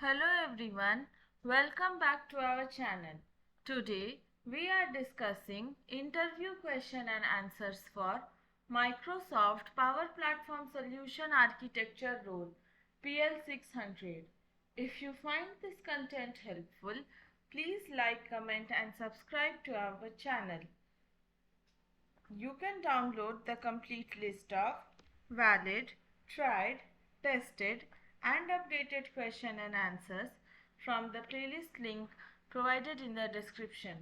Hello everyone, welcome back to our channel. Today we are discussing interview question and answers for Microsoft Power Platform Solution Architecture role PL-600. If you find this content helpful, please like, comment and subscribe to our channel. You can download the complete list of valid, tried, tested and updated question and answers from the playlist link provided in the description.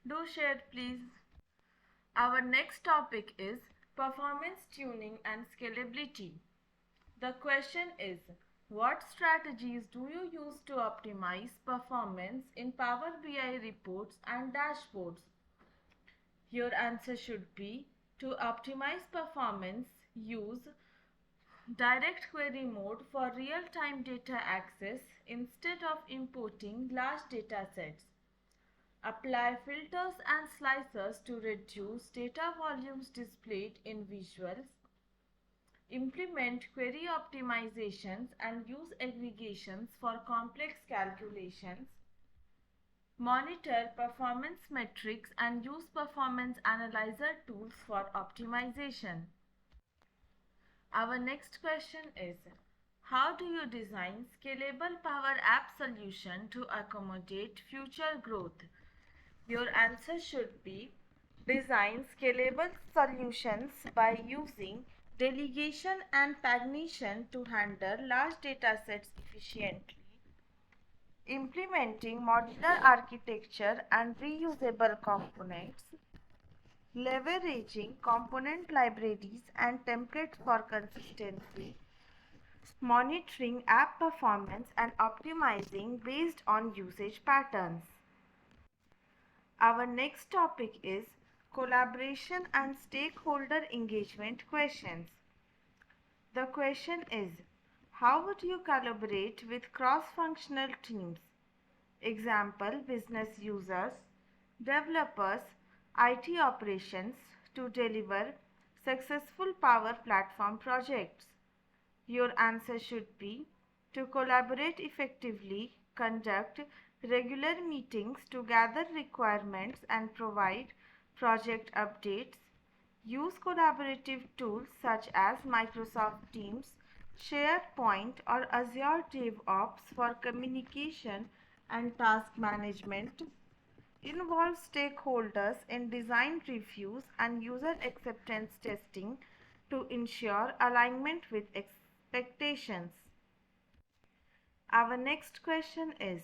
Do share please. Our next topic is performance tuning and scalability. The question is, what strategies do you use to optimize performance in Power BI reports and dashboards? Your answer should be to optimize performance, use direct query mode for real-time data access instead of importing large data sets. Apply filters and slicers to reduce data volumes displayed in visuals. Implement query optimizations and use aggregations for complex calculations. Monitor performance metrics and use performance analyzer tools for optimization. Our next question is, how do you design scalable Power App solution to accommodate future growth? Your answer should be, design scalable solutions by using delegation and pagination to handle large data sets efficiently. Implementing modular architecture and reusable components, leveraging component libraries and templates for consistency, monitoring app performance and optimizing based on usage patterns. Our next topic is collaboration and stakeholder engagement questions. The question is, how would you collaborate with cross-functional teams? Example, business users, developers, IT operations to deliver successful Power Platform projects. Your answer should be to collaborate effectively, conduct regular meetings to gather requirements and provide project updates, use collaborative tools such as Microsoft Teams, SharePoint or Azure DevOps for communication and task management, involve stakeholders in design reviews and user acceptance testing to ensure alignment with expectations. Our next question is,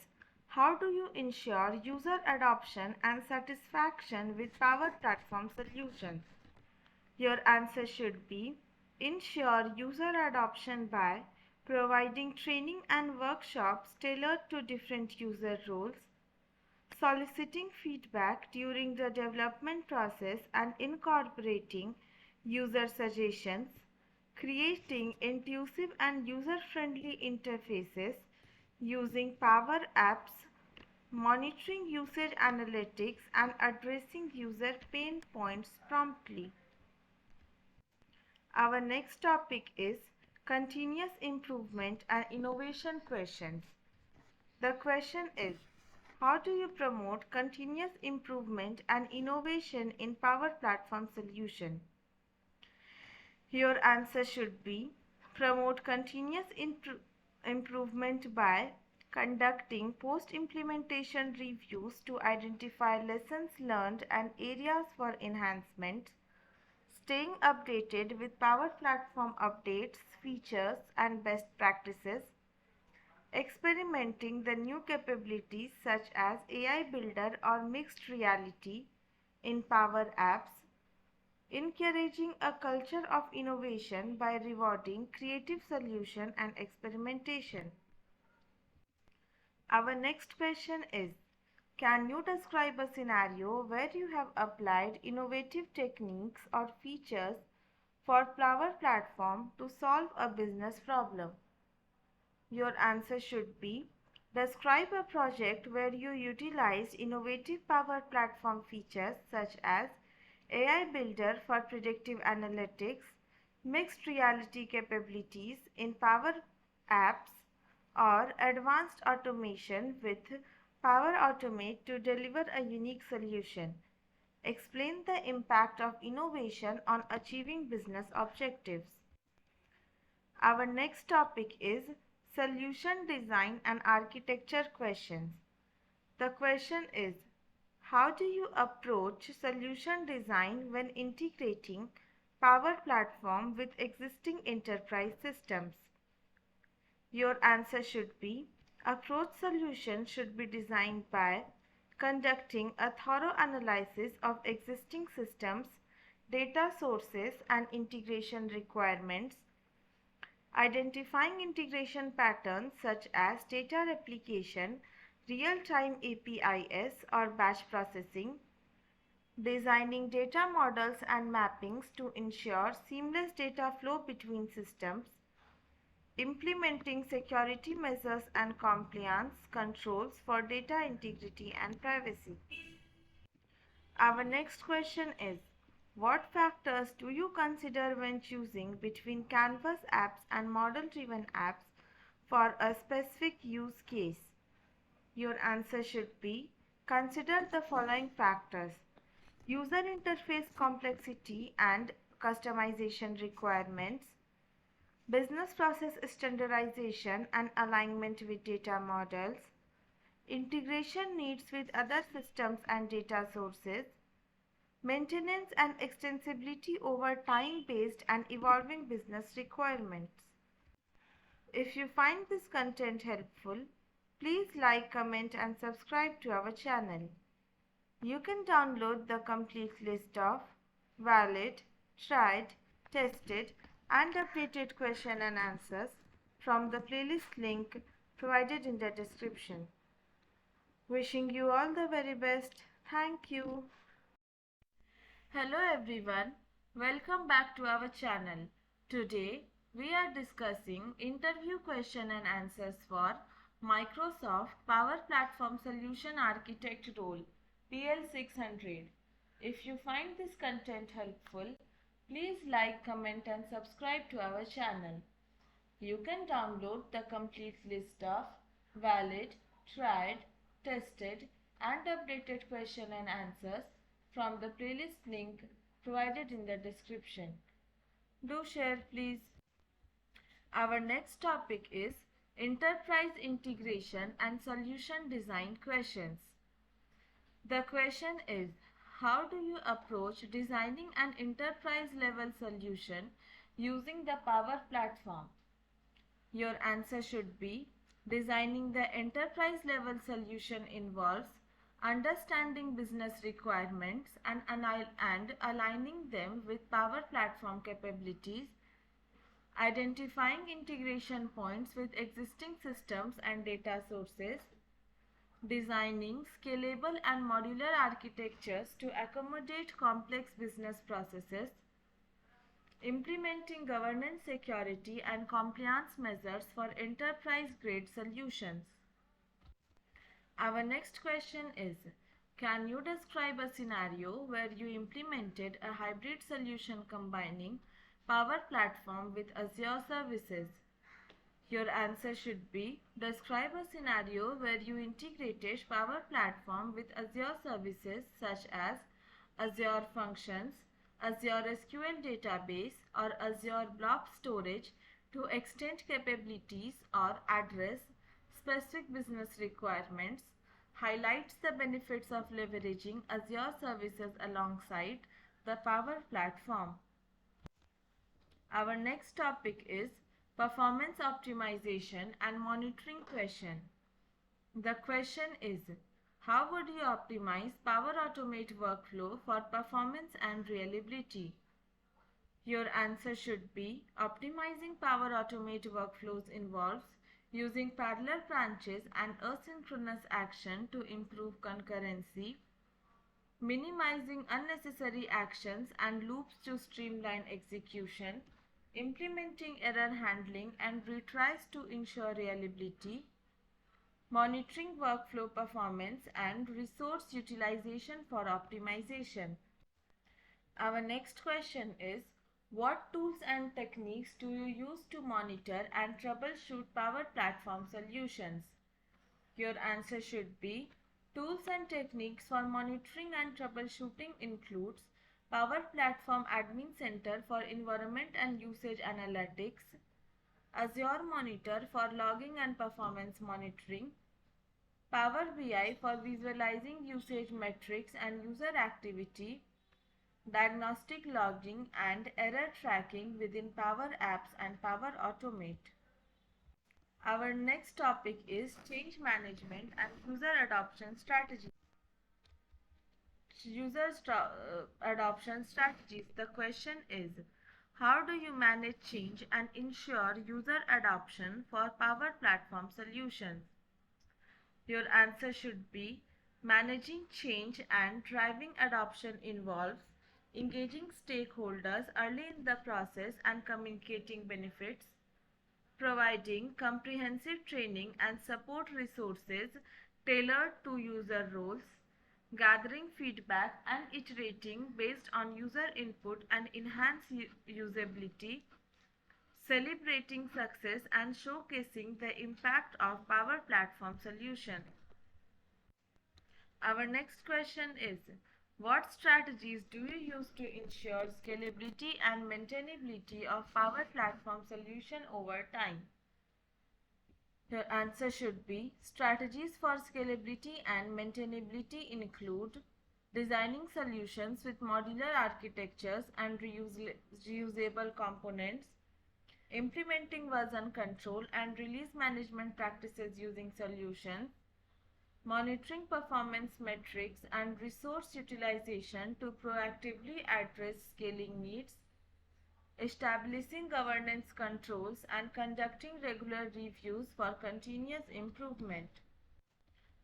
how do you ensure user adoption and satisfaction with Power Platform solutions? Your answer should be, ensure user adoption by providing training and workshops tailored to different user roles, soliciting feedback during the development process and incorporating user suggestions, creating intuitive and user-friendly interfaces using Power Apps, monitoring usage analytics and addressing user pain points promptly. Our next topic is continuous improvement and innovation questions. The question is, how do you promote continuous improvement and innovation in Power Platform solution? Your answer should be, promote continuous improvement by conducting post-implementation reviews to identify lessons learned and areas for enhancement, staying updated with Power Platform updates, features and best practices, experimenting the new capabilities such as AI Builder or mixed reality in Power Apps, encouraging a culture of innovation by rewarding creative solution and experimentation. Our next question is, can you describe a scenario where you have applied innovative techniques or features for Power Platform to solve a business problem? Your answer should be, describe a project where you utilized innovative Power Platform features such as AI Builder for predictive analytics, mixed reality capabilities in Power Apps, or advanced automation with Power Automate to deliver a unique solution. Explain the impact of innovation on achieving business objectives. Our next topic is solution design and architecture questions. The question is, how do you approach solution design when integrating Power Platform with existing enterprise systems? Your answer should be, approach solution should be designed by conducting a thorough analysis of existing systems, data sources and integration requirements, identifying integration patterns such as data replication, real-time APIs or batch processing, designing data models and mappings to ensure seamless data flow between systems, implementing security measures and compliance controls for data integrity and privacy. Our next question is, what factors do you consider when choosing between Canvas apps and model-driven apps for a specific use case? Your answer should be, consider the following factors: user interface complexity and customization requirements, business process standardization and alignment with data models, integration needs with other systems and data sources, maintenance and extensibility over time based and evolving business requirements. If you find this content helpful, please like, comment and subscribe to our channel. You can download the complete list of valid, tried, tested and updated question and answers from the playlist link provided in the description. Wishing you all the very best. Thank you. Hello everyone, welcome back to our channel. Today we are discussing interview question and answers for Microsoft Power Platform Solution Architect role PL-600. If you find this content helpful, please like, comment and subscribe to our channel. You can download the complete list of valid, tried, tested and updated question and answers from the playlist link provided in the description. Do share please. Our next topic is enterprise integration and solution design questions. The question is, how do you approach designing an enterprise level solution using the Power Platform? Your answer should be, designing the enterprise level solution involves understanding business requirements and aligning them with Power Platform capabilities, identifying integration points with existing systems and data sources, designing scalable and modular architectures to accommodate complex business processes, implementing governance, security and compliance measures for enterprise-grade solutions. Our next question is, can you describe a scenario where you implemented a hybrid solution combining Power Platform with Azure services? Your answer should be, describe a scenario where you integrated Power Platform with Azure services such as Azure Functions, Azure SQL Database or Azure Blob Storage to extend capabilities or address specific business requirements, highlights the benefits of leveraging Azure services alongside the Power Platform. Our next topic is performance optimization and monitoring question. The question is, how would you optimize Power Automate workflow for performance and reliability? Your answer should be, optimizing Power Automate workflows involves using parallel branches and asynchronous action to improve concurrency, minimizing unnecessary actions and loops to streamline execution, implementing error handling and retries to ensure reliability, monitoring workflow performance and resource utilization for optimization. Our next question is, What tools and techniques do you use to monitor and troubleshoot Power Platform solutions? Your answer should be tools and techniques for monitoring and troubleshooting includes Power Platform Admin Center for Environment and Usage Analytics, Azure Monitor for logging and performance monitoring, Power BI for visualizing usage metrics and user activity, diagnostic logging and error tracking within Power Apps and Power Automate. Our next topic is change management and user adoption strategies. Adoption strategies. The question is, how do you manage change and ensure user adoption for Power Platform solutions? Your answer should be managing change and driving adoption involves engaging stakeholders early in the process and communicating benefits, providing comprehensive training and support resources tailored to user roles, gathering feedback and iterating based on user input and enhance usability, celebrating success and showcasing the impact of Power Platform solution. Our next question is, what strategies do you use to ensure scalability and maintainability of Power Platform solution over time? Your answer should be strategies for scalability and maintainability include designing solutions with modular architectures and reusable components, implementing version control and release management practices using solutions, monitoring performance metrics and resource utilization to proactively address scaling needs, establishing governance controls and conducting regular reviews for continuous improvement.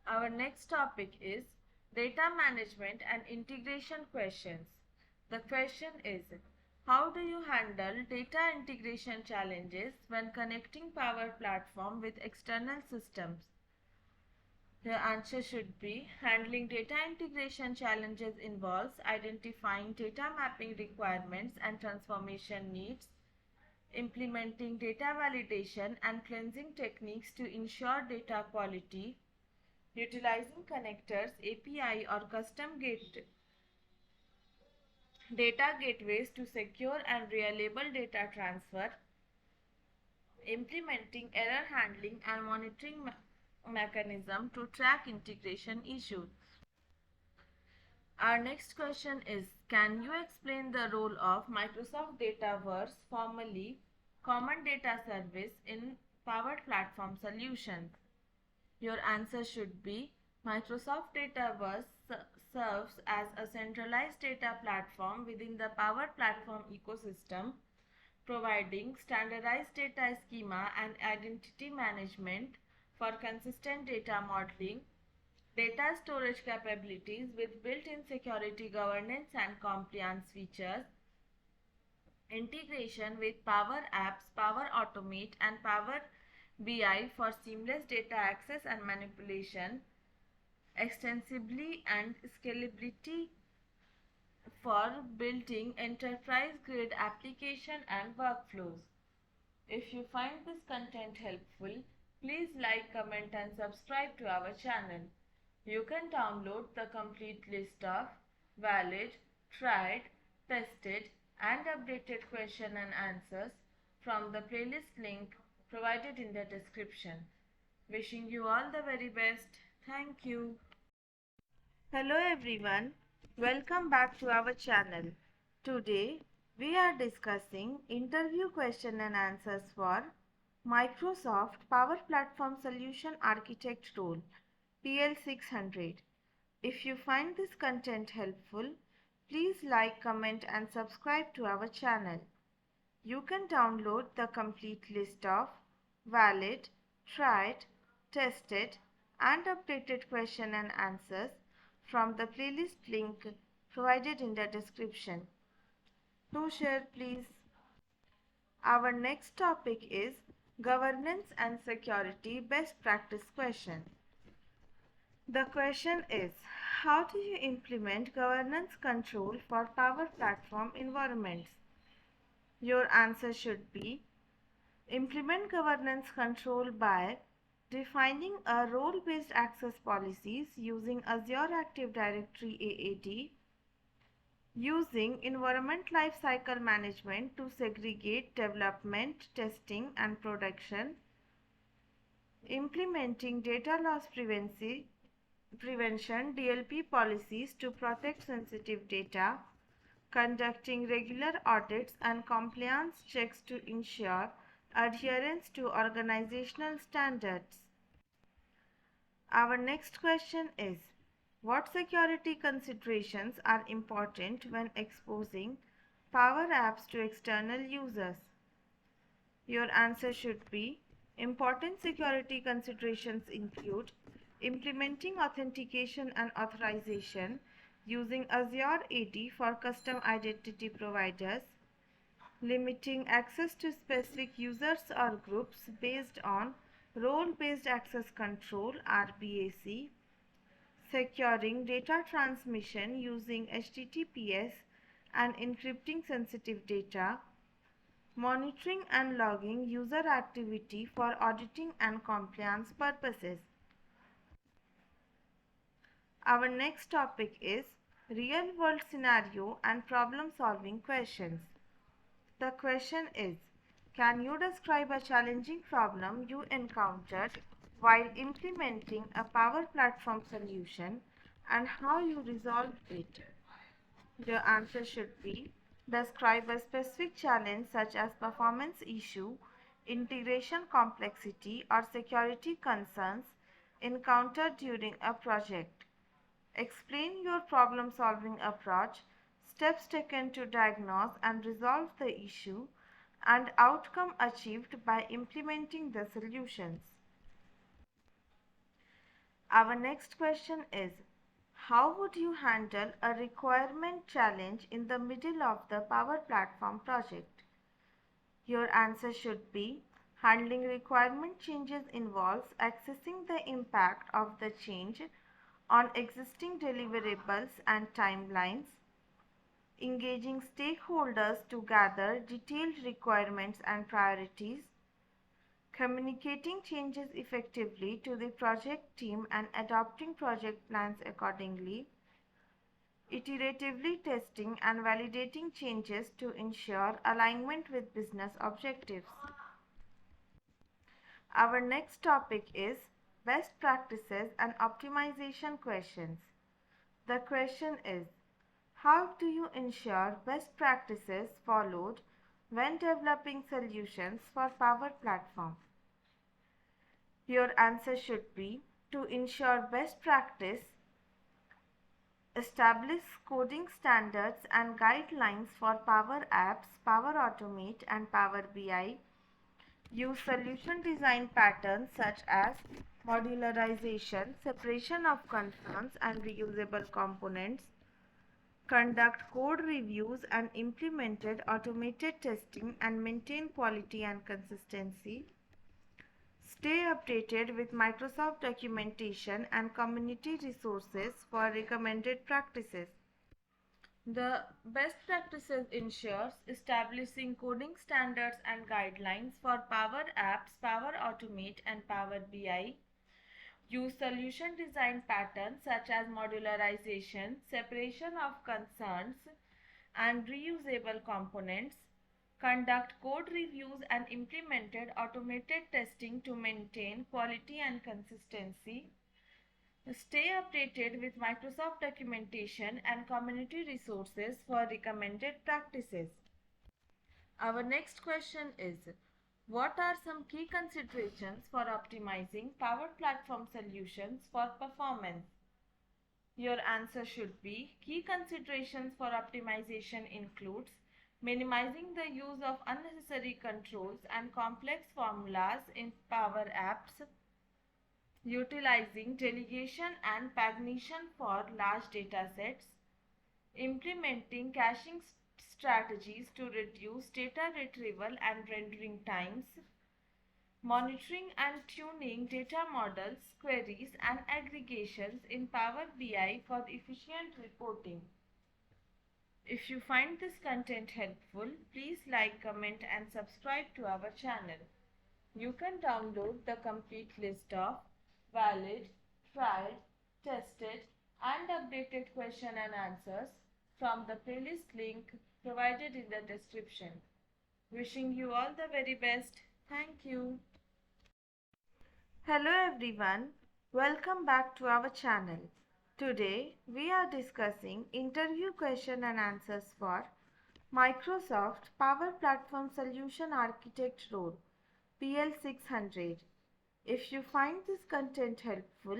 Our next topic is data management and integration questions. The question is, how do you handle data integration challenges when connecting Power Platform with external systems? The answer should be handling data integration challenges involves identifying data mapping requirements and transformation needs, implementing data validation and cleansing techniques to ensure data quality, utilizing connectors, API or custom data gateways to secure and reliable data transfer, implementing error handling and monitoring mechanism to track integration issues. Our next question is, can you explain the role of Microsoft Dataverse, formerly Common Data Service, in Power Platform solutions? Your answer should be Microsoft Dataverse serves as a centralized data platform within the Power Platform ecosystem, providing standardized data schema and identity management for consistent data modeling, data storage capabilities with built-in security governance and compliance features, integration with Power Apps, Power Automate and Power BI for seamless data access and manipulation, extensively and scalability for building enterprise-grade application and workflows. If you find this content helpful, please like, comment and subscribe to our channel. You can download the complete list of valid, tried, tested and updated question and answers from the playlist link provided in the description. Wishing you all the very best. Thank you. Hello everyone. Welcome back to our channel. Today we are discussing interview question and answers for Microsoft Power Platform Solution Architect role, PL-600. If you find this content helpful, please like, comment and subscribe to our channel. You can download the complete list of valid, tried, tested and updated question and answers from the playlist link provided in the description. Do share please. Our next topic is governance and security best practice question. The question is, how do you implement governance control for Power Platform environments? Your answer should be implement governance control by defining a role-based access policies using Azure Active Directory AAD, using environment lifecycle management to segregate development, testing, and production, implementing data loss prevention DLP policies to protect sensitive data, conducting regular audits and compliance checks to ensure adherence to organizational standards. Our next question is, what security considerations are important when exposing Power Apps to external users? Your answer should be, important security considerations include implementing authentication and authorization using Azure AD for custom identity providers, limiting access to specific users or groups based on role-based access control (RBAC), securing data transmission using HTTPS and encrypting sensitive data, monitoring and logging user activity for auditing and compliance purposes. Our next topic is real-world scenario and problem-solving questions. The question is, can you describe a challenging problem you encountered while implementing a Power Platform solution and how you resolved it? Your answer should be, describe a specific challenge such as performance issue, integration complexity, or security concerns encountered during a project. Explain your problem-solving approach, steps taken to diagnose and resolve the issue, and outcome achieved by implementing the solutions. Our next question is, how would you handle a requirement challenge in the middle of the Power Platform project? Your answer should be, handling requirement changes involves assessing the impact of the change on existing deliverables and timelines, engaging stakeholders to gather detailed requirements and priorities, communicating changes effectively to the project team and adopting project plans accordingly, iteratively testing and validating changes to ensure alignment with business objectives. Our next topic is best practices and optimization questions. The question is, how do you ensure best practices followed when developing solutions for Power Platform? Your answer should be, to ensure best practice, establish coding standards and guidelines for Power Apps, Power Automate, and Power BI. Use solution design patterns such as modularization, separation of concerns, and reusable components. Conduct code reviews and implemented automated testing and maintain quality and consistency. Stay updated with Microsoft documentation and community resources for recommended practices. The best practices ensures establishing coding standards and guidelines for Power Apps, Power Automate, and Power BI. Use solution design patterns such as modularization, separation of concerns, and reusable components. Conduct code reviews and implemented automated testing to maintain quality and consistency. Stay updated with Microsoft documentation and community resources for recommended practices. Our next question is, what are some key considerations for optimizing Power Platform solutions for performance? Your answer should be, key considerations for optimization includes minimizing the use of unnecessary controls and complex formulas in Power Apps, utilizing delegation and pagination for large datasets, implementing caching strategies to reduce data retrieval and rendering times, monitoring and tuning data models, queries, and aggregations in Power BI for efficient reporting. If you find this content helpful, please like, comment and subscribe to our channel. You can download the complete list of valid, tried, tested and updated question and answers from the playlist link provided in the description. Wishing you all the very best. Thank you. Hello everyone, welcome back to our channel. Today we are discussing interview question and answers for Microsoft Power Platform Solution Architect role PL-600. If you find this content helpful,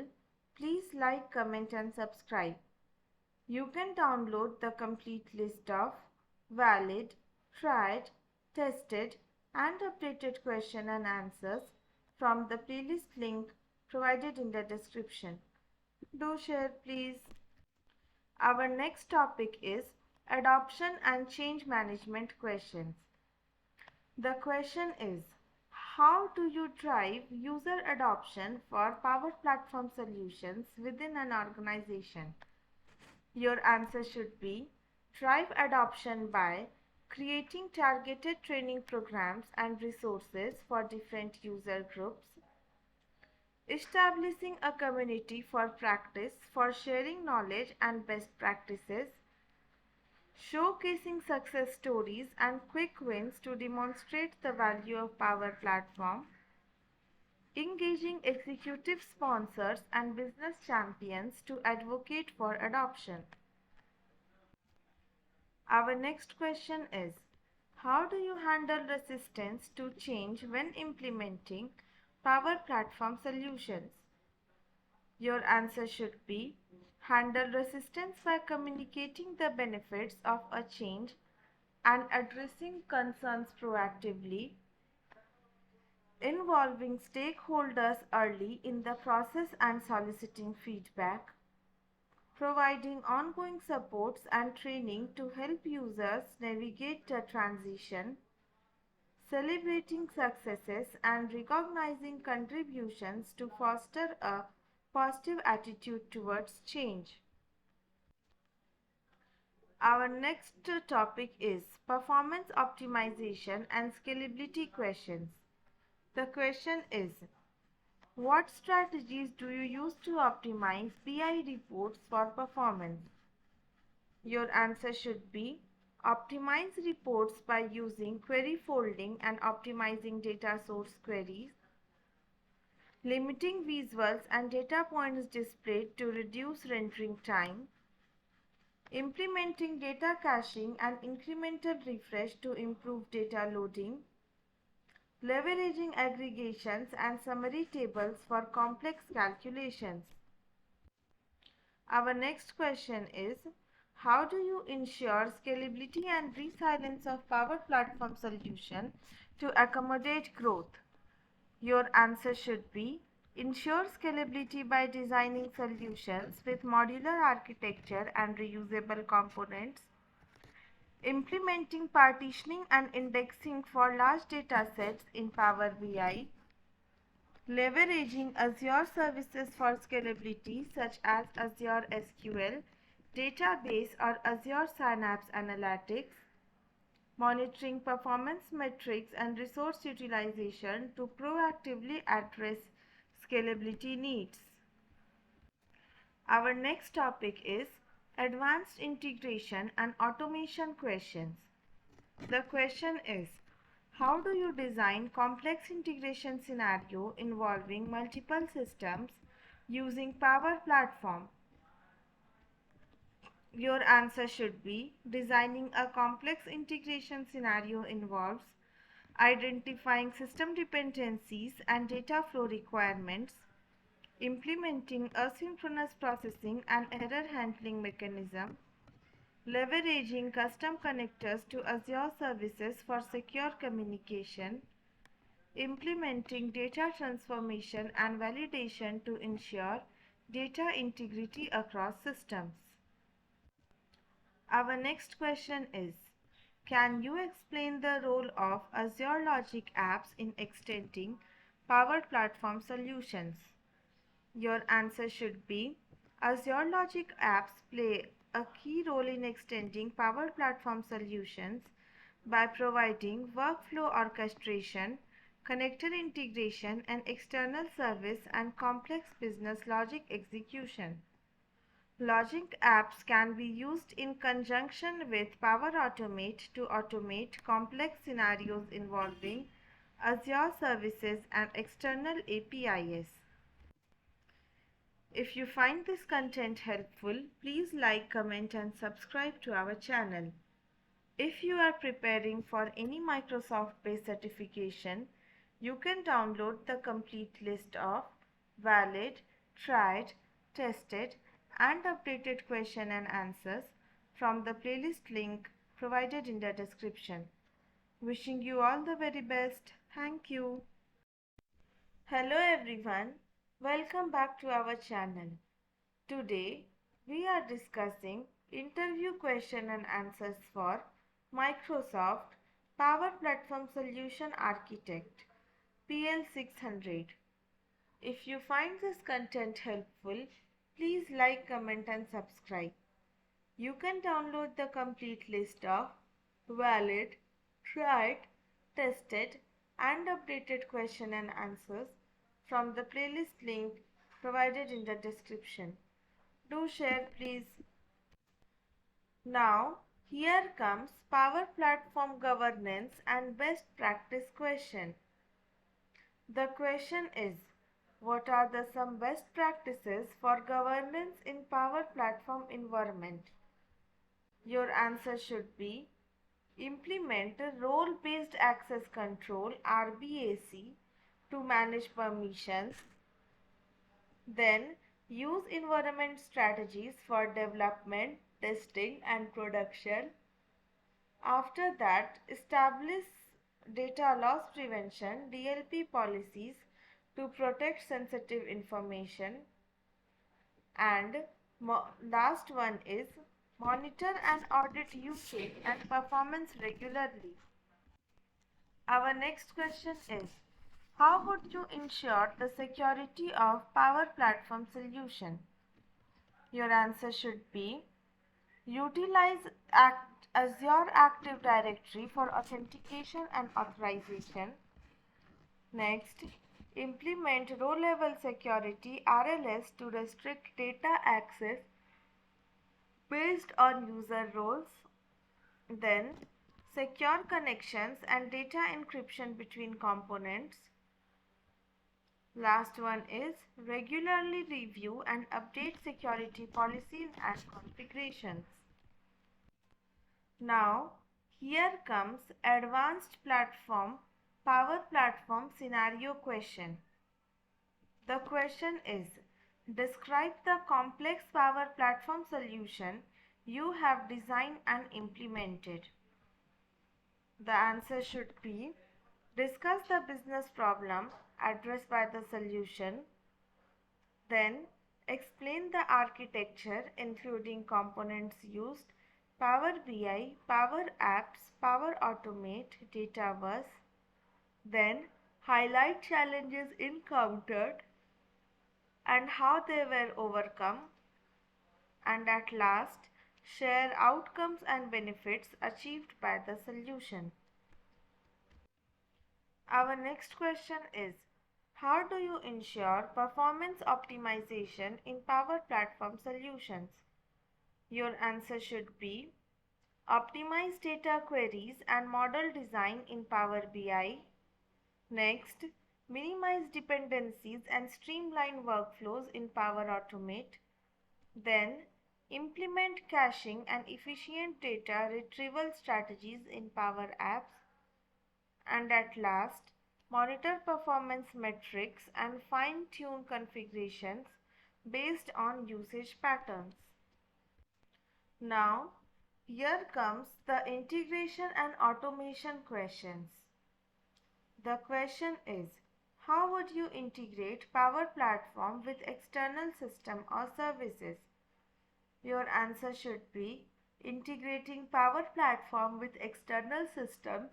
please like, comment and subscribe. You can download the complete list of valid, tried, tested and updated question and answers from the playlist link provided in the description. Do share please. Our next topic is adoption and change management questions. The question is, how do you drive user adoption for Power Platform solutions within an organization? Your answer should be, drive adoption by creating targeted training programs and resources for different user groups, establishing a community for practice for sharing knowledge and best practices, showcasing success stories and quick wins to demonstrate the value of Power Platform, engaging executive sponsors and business champions to advocate for adoption. Our next question is, how do you handle resistance to change when implementing Power Platform solutions? Your answer should be, handle resistance by communicating the benefits of a change and addressing concerns proactively, involving stakeholders early in the process and soliciting feedback, providing ongoing supports and training to help users navigate the transition, celebrating successes and recognizing contributions to foster a positive attitude towards change. Our next topic is performance optimization and scalability questions. The question is, what strategies do you use to optimize BI reports for performance? Your answer should be, optimize reports by using query folding and optimizing data source queries, limiting visuals and data points displayed to reduce rendering time, implementing data caching and incremental refresh to improve data loading, leveraging aggregations and summary tables for complex calculations. Our next question is, how do you ensure scalability and resilience of Power Platform solution to accommodate growth? Your answer should be, ensure scalability by designing solutions with modular architecture and reusable components, implementing partitioning and indexing for large data sets in Power BI, leveraging Azure services for scalability such as Azure SQL, Database or Azure Synapse Analytics, monitoring performance metrics and resource utilization to proactively address scalability needs. Our next topic is advanced integration and automation questions. The question is, how do you design complex integration scenario involving multiple systems using Power Platform? Your answer should be, designing a complex integration scenario involves identifying system dependencies and data flow requirements, implementing asynchronous processing and error handling mechanism, leveraging custom connectors to Azure services for secure communication, implementing data transformation and validation to ensure data integrity across systems. Our next question is, can you explain the role of Azure Logic Apps in extending Power Platform solutions? Your answer should be, Azure Logic Apps play a key role in extending Power Platform solutions by providing workflow orchestration, connector integration, and external service and complex business logic execution. Logic apps can be used in conjunction with Power Automate to automate complex scenarios involving Azure services and external APIs. If you find this content helpful, please like, comment, and subscribe to our channel. If you are preparing for any Microsoft-based certification, you can download the complete list of valid, tried, tested, and updated question and answers from the playlist link provided in the description. Wishing you all the very best. Thank you. Hello everyone. Welcome back to our channel. Today we are discussing interview question and answers for Microsoft Power Platform Solution Architect PL-600. If you find this content helpful, please like, comment and subscribe. You can download the complete list of valid, tried, tested and updated question and answers from the playlist link provided in the description. Do share please. Now, here comes Power Platform Governance and Best Practice question. The question is, what are the some best practices for governance in Power Platform environment? Your answer should be, implement role-based access control RBAC to manage permissions. Then use environment strategies for development, testing and production. After that, establish data loss prevention DLP policies to protect sensitive information. And last one is monitor and audit usage and performance regularly. Our next question is, how would you ensure the security of Power Platform solution? Your answer should be, utilize Azure Active Directory for authentication and authorization. Next, implement row-level security RLS to restrict data access based on user roles. Then, secure connections and data encryption between components. Last one is regularly review and update security policies and configurations. Now, here comes advanced platform Power Platform scenario question. The question is, describe the complex Power Platform solution you have designed and implemented. The answer should be, discuss the business problem addressed by the solution. Then, explain the architecture including components used, Power BI, Power Apps, Power Automate, Dataverse. Then, highlight challenges encountered and how they were overcome. And at last, share outcomes and benefits achieved by the solution. Our next question is, how do you ensure performance optimization in Power Platform solutions? Your answer should be, optimize data queries and model design in Power BI. Next, minimize dependencies and streamline workflows in Power Automate. Then, implement caching and efficient data retrieval strategies in Power Apps. And at last, monitor performance metrics and fine-tune configurations based on usage patterns. Now, here comes the integration and automation questions. The question is, how would you integrate Power Platform with external system or services? Your answer should be, integrating Power Platform with external systems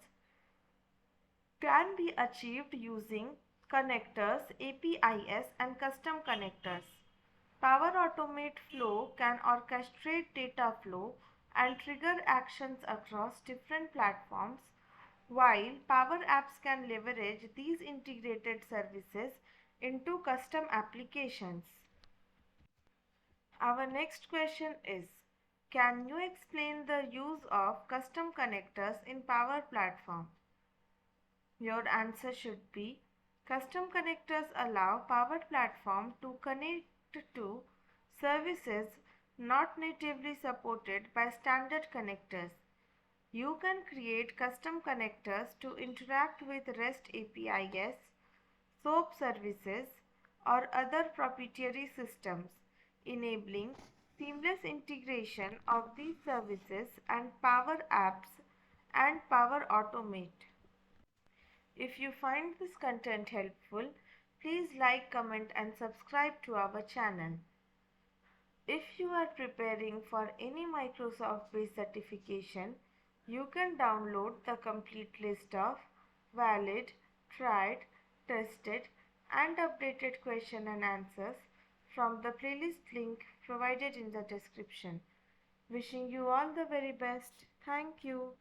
can be achieved using connectors, APIs and custom connectors. Power Automate Flow can orchestrate data flow and trigger actions across different platforms, while Power Apps can leverage these integrated services into custom applications. Our next question is, can you explain the use of custom connectors in Power Platform? Your answer should be, custom connectors allow Power Platform to connect to services not natively supported by standard connectors. You can create custom connectors to interact with REST APIs, SOAP services, or other proprietary systems, enabling seamless integration of these services and Power Apps and Power Automate. If you find this content helpful, please like, comment and subscribe to our channel. If you are preparing for any Microsoft-based certification, you can download the complete list of valid, tried, tested and updated question and answers from the playlist link provided in the description. Wishing you all the very best. Thank you.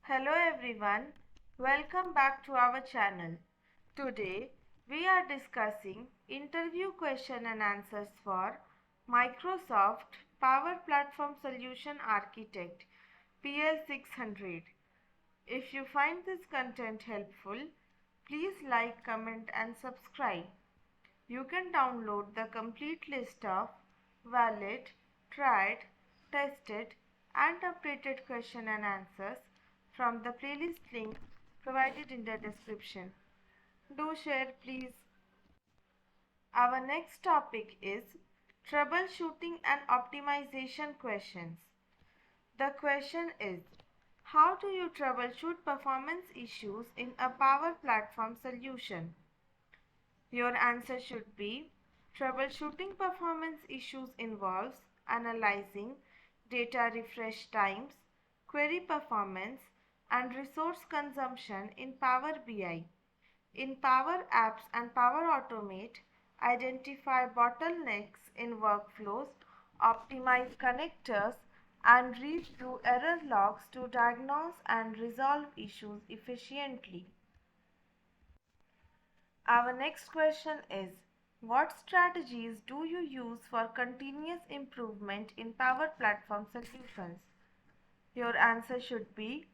Hello everyone, welcome back to our channel. Today we are discussing interview question and answers for Microsoft Power Platform Solution Architect PL-600. If you find this content helpful, please like, comment and subscribe. You can download the complete list of valid, tried, tested and updated question and answers from the playlist link provided in the description. Do share please. Our next topic is troubleshooting and optimization questions. The question is, how do you troubleshoot performance issues in a Power Platform solution? Your answer should be, troubleshooting performance issues involves analyzing data refresh times, query performance, and resource consumption in Power BI. In Power Apps and Power Automate, identify bottlenecks in workflows, optimize connectors, and read through error logs to diagnose and resolve issues efficiently. Our next question is, what strategies do you use for continuous improvement in Power Platform solutions? Your answer should be,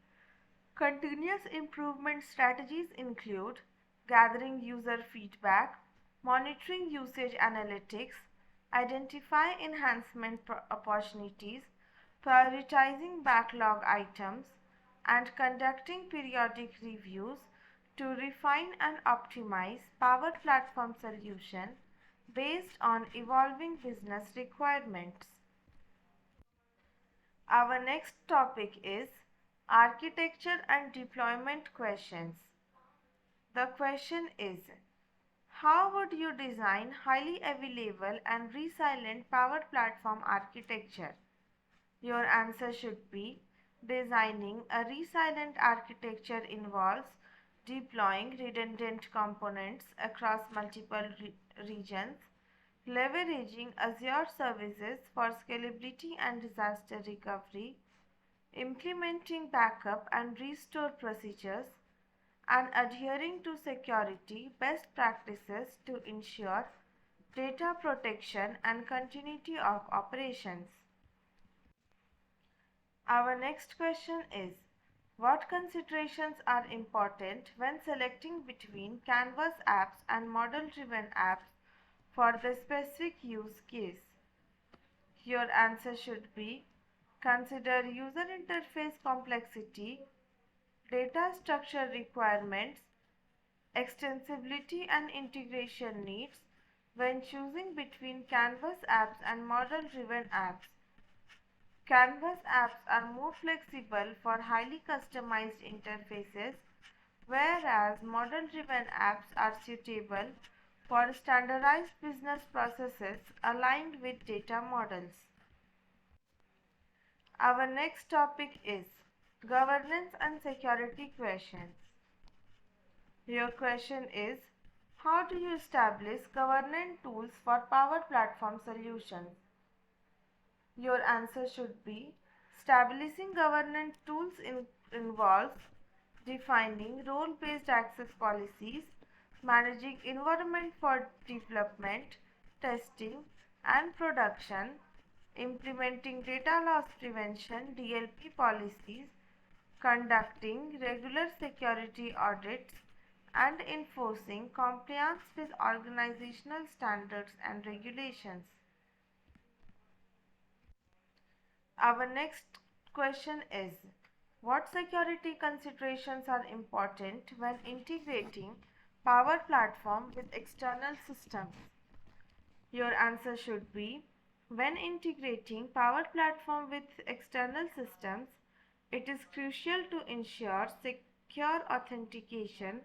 continuous improvement strategies include gathering user feedback, monitoring usage analytics, identify enhancement opportunities, prioritizing backlog items, and conducting periodic reviews to refine and optimize Power Platform solution based on evolving business requirements. Our next topic is architecture and deployment questions. The question is, how would you design highly available and resilient Power Platform architecture? Your answer should be, designing a resilient architecture involves deploying redundant components across multiple regions, leveraging Azure services for scalability and disaster recovery, implementing backup and restore procedures, and adhering to security best practices to ensure data protection and continuity of operations. Our next question is, what considerations are important when selecting between Canvas apps and model-driven apps for the specific use case? Your answer should be, consider user interface complexity, data structure requirements, extensibility and integration needs when choosing between Canvas apps and model-driven apps. Canvas apps are more flexible for highly customized interfaces, whereas model-driven apps are suitable for standardized business processes aligned with data models. Our next topic is governance and security questions. Your question is, How do you establish governance tools for Power Platform solutions? Your answer should be establishing governance tools involves defining role-based access policies, managing environment for development, testing, and production, implementing data loss prevention (DLP) policies, conducting regular security audits, and enforcing compliance with organizational standards and regulations. Our next question is, what security considerations are important when integrating Power Platform with external systems? Your answer should be, when integrating Power Platform with external systems, it is crucial to ensure secure authentication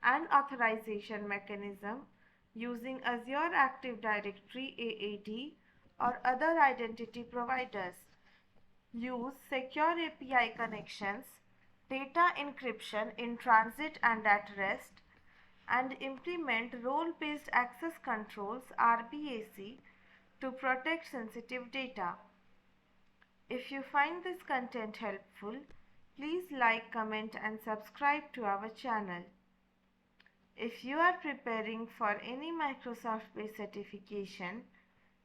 and authorization mechanism using Azure Active Directory (AAD) or other identity providers. Use secure API connections, data encryption in transit and at rest, and implement role-based access controls (RBAC) to protect sensitive data. If you find this content helpful, please like, comment, and subscribe to our channel. If you are preparing for any Microsoft-based certification,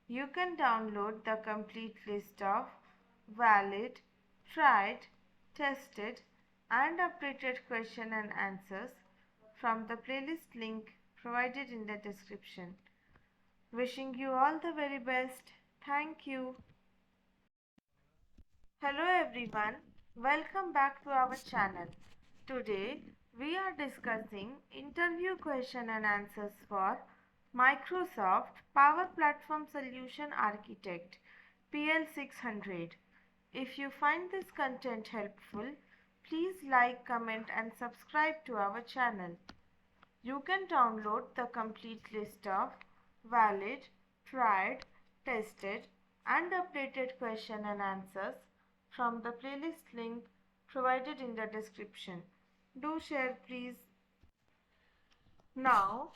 you can download the complete list of valid, tried, tested, and updated question and answers from the playlist link provided in the description. Wishing you all the very best. Thank you. Hello everyone, welcome back to our channel. Today we are discussing interview question and answers for Microsoft Power Platform Solution Architect PL-600. If you find this content helpful, please like, comment, and subscribe to our channel. You can download the complete list of valid, tried, tested, and updated question and answers from the playlist link provided in the description. Do share please. Now,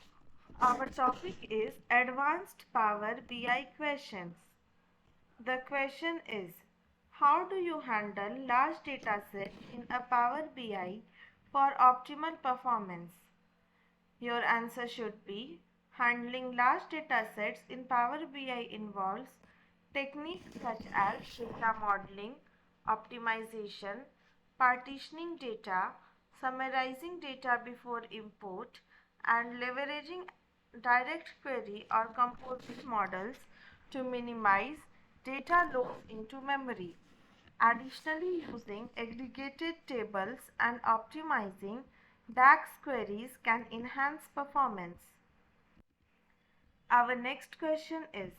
our topic is Advanced Power BI questions. The question is, how do you handle large data sets in a Power BI for optimal performance? Your answer should be, handling large data sets in Power BI involves techniques such as data modeling, optimization, partitioning data, summarizing data before import, and leveraging direct query or composite models to minimize data loss into memory. Additionally, using aggregated tables and optimizing DAX queries can enhance performance. Our next question is,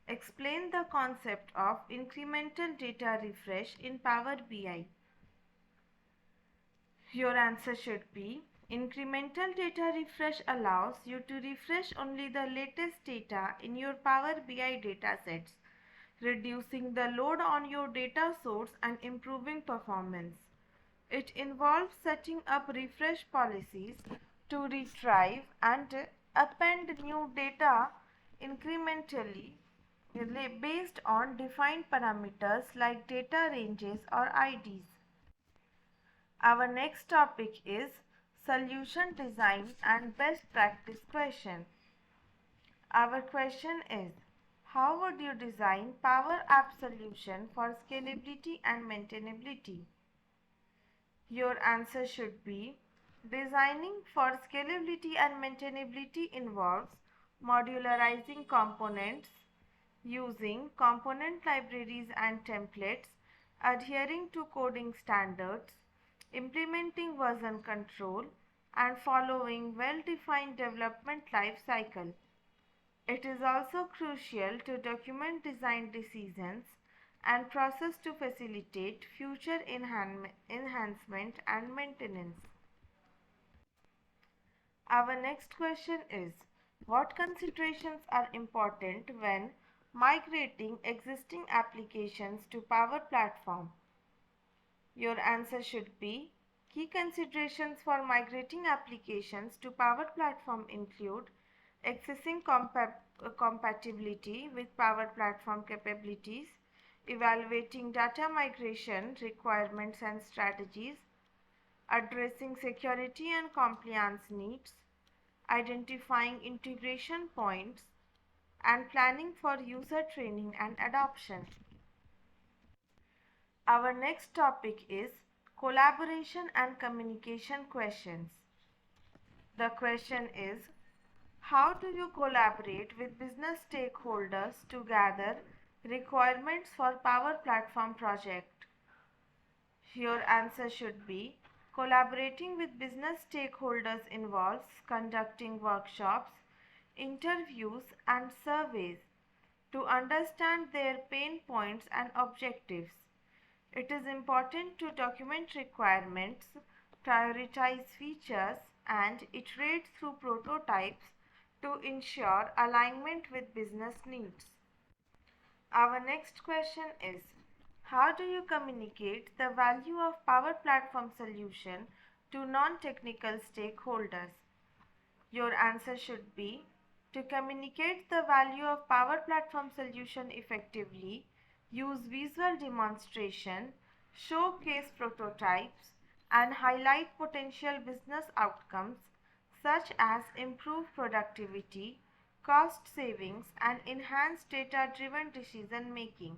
explain the concept of incremental data refresh in Power BI. Your answer should be, incremental data refresh allows you to refresh only the latest data in your Power BI datasets, reducing the load on your data source and improving performance. It involves setting up refresh policies to retrieve and append new data incrementally based on defined parameters like data ranges or IDs. Our next topic is solution design and best practice question. Our question is, how would you design Power App solution for scalability and maintainability? Your answer should be, designing for scalability and maintainability involves modularizing components, using component libraries and templates, adhering to coding standards, implementing version control, and following well-defined development life cycle. It is also crucial to document design decisions and process to facilitate future enhancement and maintenance. Our next question is, what considerations are important when migrating existing applications to Power Platform? Your answer should be, Key considerations for migrating applications to Power Platform include accessing compatibility with Power Platform capabilities, evaluating data migration requirements and strategies, addressing security and compliance needs, identifying integration points, and planning for user training and adoption. Our next topic is collaboration and communication questions. The question is, how do you collaborate with business stakeholders to gather requirements for Power Platform project? Your answer should be, collaborating with business stakeholders involves conducting workshops, interviews, and surveys to understand their pain points and objectives. It is important to document requirements, prioritize features, and iterate through prototypes to ensure alignment with business needs. Our next question is, how do you communicate the value of Power Platform solution to non-technical stakeholders? Your answer should be, to communicate the value of Power Platform solution effectively, use visual demonstration, showcase prototypes, and highlight potential business outcomes such as improved productivity, cost savings, and enhanced data-driven decision making.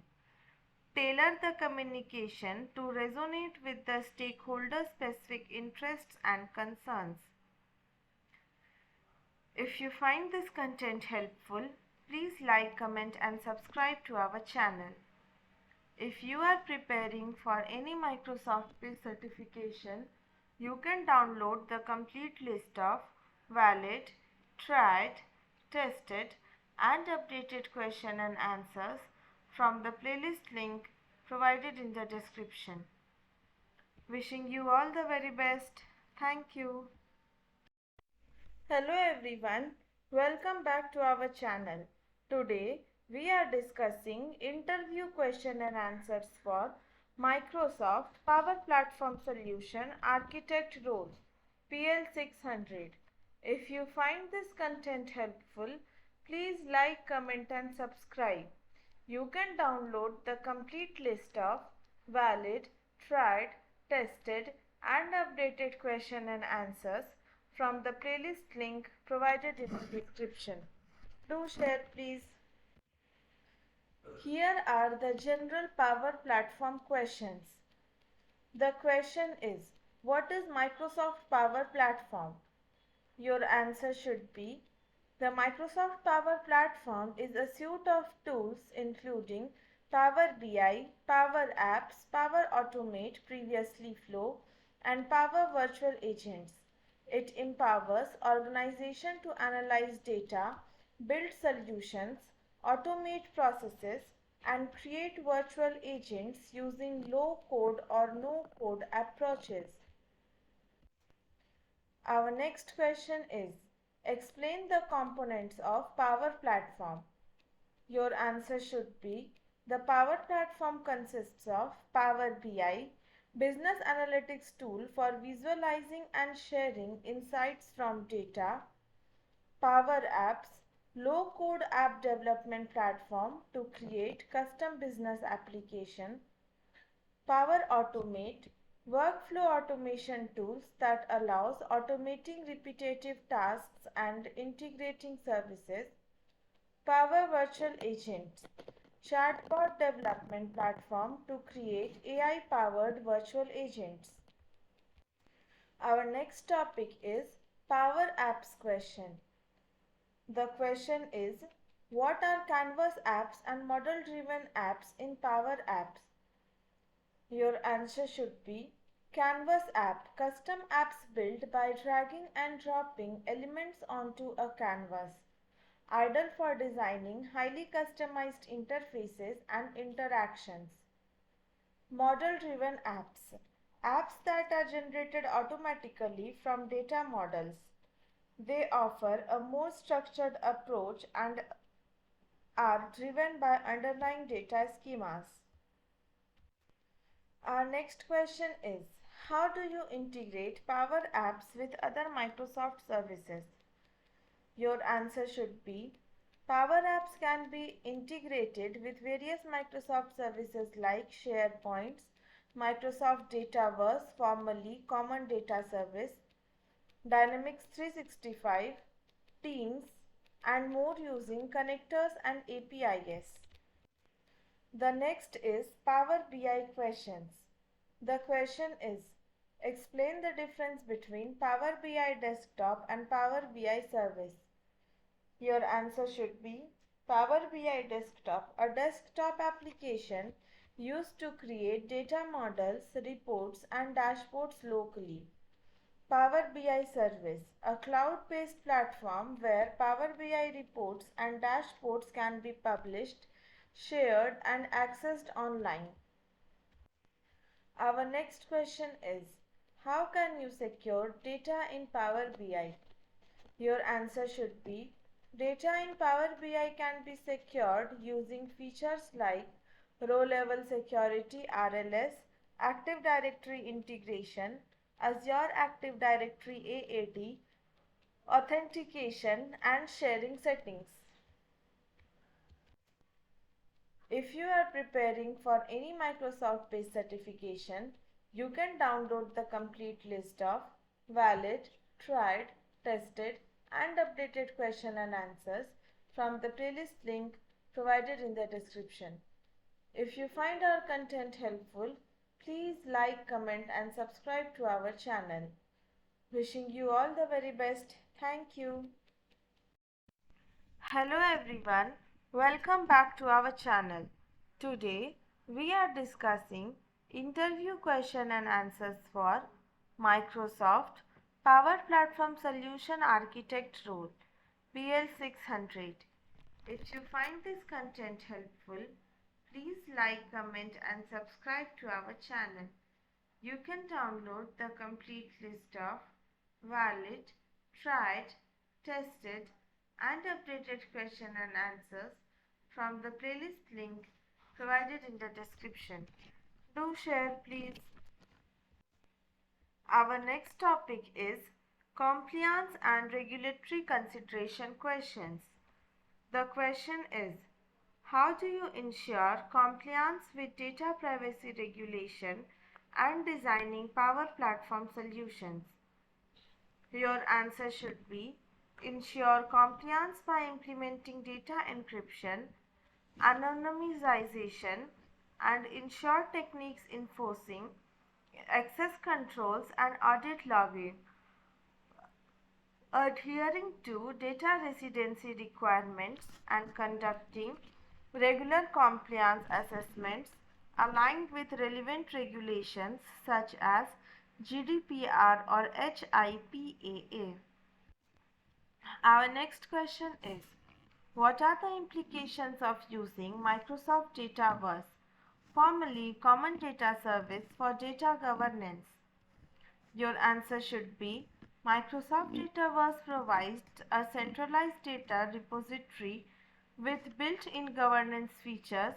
Tailor the communication to resonate with the stakeholder specific interests and concerns. If you find this content helpful, please like, comment, and subscribe to our channel. If you are preparing for any Microsoft PL certification, you can download the complete list of valid, tried, tested, and updated question and answers from the playlist link provided in the description. Wishing you all the very best. Thank you. Hello everyone, welcome back to our channel. Today we are discussing interview question and answers for Microsoft Power Platform Solution Architect role PL-600. If you find this content helpful, please like, comment and subscribe. You can download the complete list of valid, tried, tested and updated question and answers from the playlist link provided in the description. Do share please. Here are the general Power Platform questions. The question is, what is Microsoft Power Platform? Your answer should be, the Microsoft Power Platform is a suite of tools including Power BI, Power Apps, Power Automate previously Flow, and Power Virtual Agents. It empowers organizations to analyze data, build solutions, automate processes, and create virtual agents using low-code or no-code approaches. Our next question is, explain the components of Power Platform. Your answer should be, the Power Platform consists of Power BI, business analytics tool for visualizing and sharing insights from data, Power Apps, low-code app development platform to create custom business application, Power Automate, workflow automation tools that allows automating repetitive tasks and integrating services, Power Virtual Agents, chatbot development platform to create AI-powered virtual agents. Our next topic is Power Apps question. The question is, what are Canvas apps and model-driven apps in Power Apps? Your answer should be, Canvas app, custom apps built by dragging and dropping elements onto a canvas, ideal for designing highly customized interfaces and interactions. Model-driven apps, apps that are generated automatically from data models. They offer a more structured approach and are driven by underlying data schemas. Our next question is, how do you integrate Power Apps with other Microsoft services? Your answer should be Power Apps can be integrated with various Microsoft services like SharePoint, Microsoft Dataverse, formerly Common Data Service, Dynamics 365, Teams, and more using connectors and APIs. The next is Power BI questions. The question is, explain the difference between Power BI Desktop and Power BI Service. Your answer should be Power BI Desktop, a desktop application used to create data models, reports, and dashboards locally. Power BI Service, a cloud-based platform where Power BI reports and dashboards can be published, shared, and accessed online. Our next question is, how can you secure data in Power BI? Your answer should be, data in Power BI can be secured using features like row-level security RLS, Active Directory integration, Azure Active Directory AAD, authentication, and sharing settings. If you are preparing for any Microsoft-based certification, you can download the complete list of valid, tried, tested, and updated question and answers from the playlist link provided in the description. If you find our content helpful, please like, comment, and subscribe to our channel. Wishing you all the very best. Thank you. Hello everyone, welcome back to our channel. Today we are discussing interview question and answers for Microsoft Power Platform Solution Architect role PL-600. If you find this content helpful, please like, comment and subscribe to our channel. You can download the complete list of valid, tried, tested and updated question and answers from the playlist link provided in the description. Do share please. Our next topic is compliance and regulatory consideration questions. The question is, how do you ensure compliance with data privacy regulation and designing Power Platform solutions? Your answer should be, ensure compliance by implementing data encryption, anonymization, and ensure techniques enforcing access controls and audit logging, adhering to data residency requirements and conducting regular compliance assessments aligned with relevant regulations such as GDPR or HIPAA. Our next question is, what are the implications of using Microsoft Dataverse, formerly Common Data Service, for data governance? Your answer should be, Microsoft Dataverse provides a centralized data repository with built-in governance features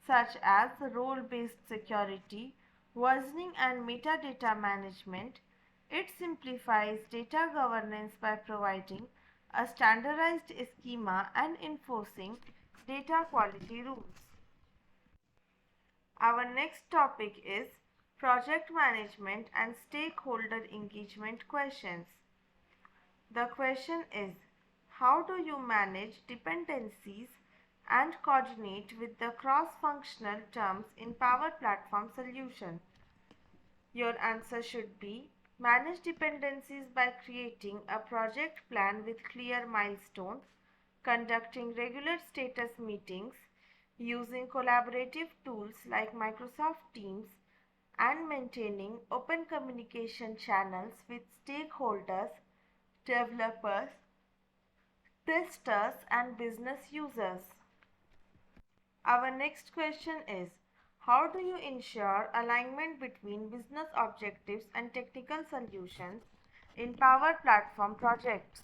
such as role-based security, versioning and metadata management. It simplifies data governance by providing a standardized schema and enforcing data quality rules. Our next topic is project management and stakeholder engagement questions. The question is, how do you manage dependencies and coordinate with the cross-functional terms in Power Platform solution? Your answer should be, manage dependencies by creating a project plan with clear milestones, conducting regular status meetings, using collaborative tools like Microsoft Teams, and maintaining open communication channels with stakeholders, developers, testers, and business users. Our next question is, how do you ensure alignment between business objectives and technical solutions in Power Platform projects?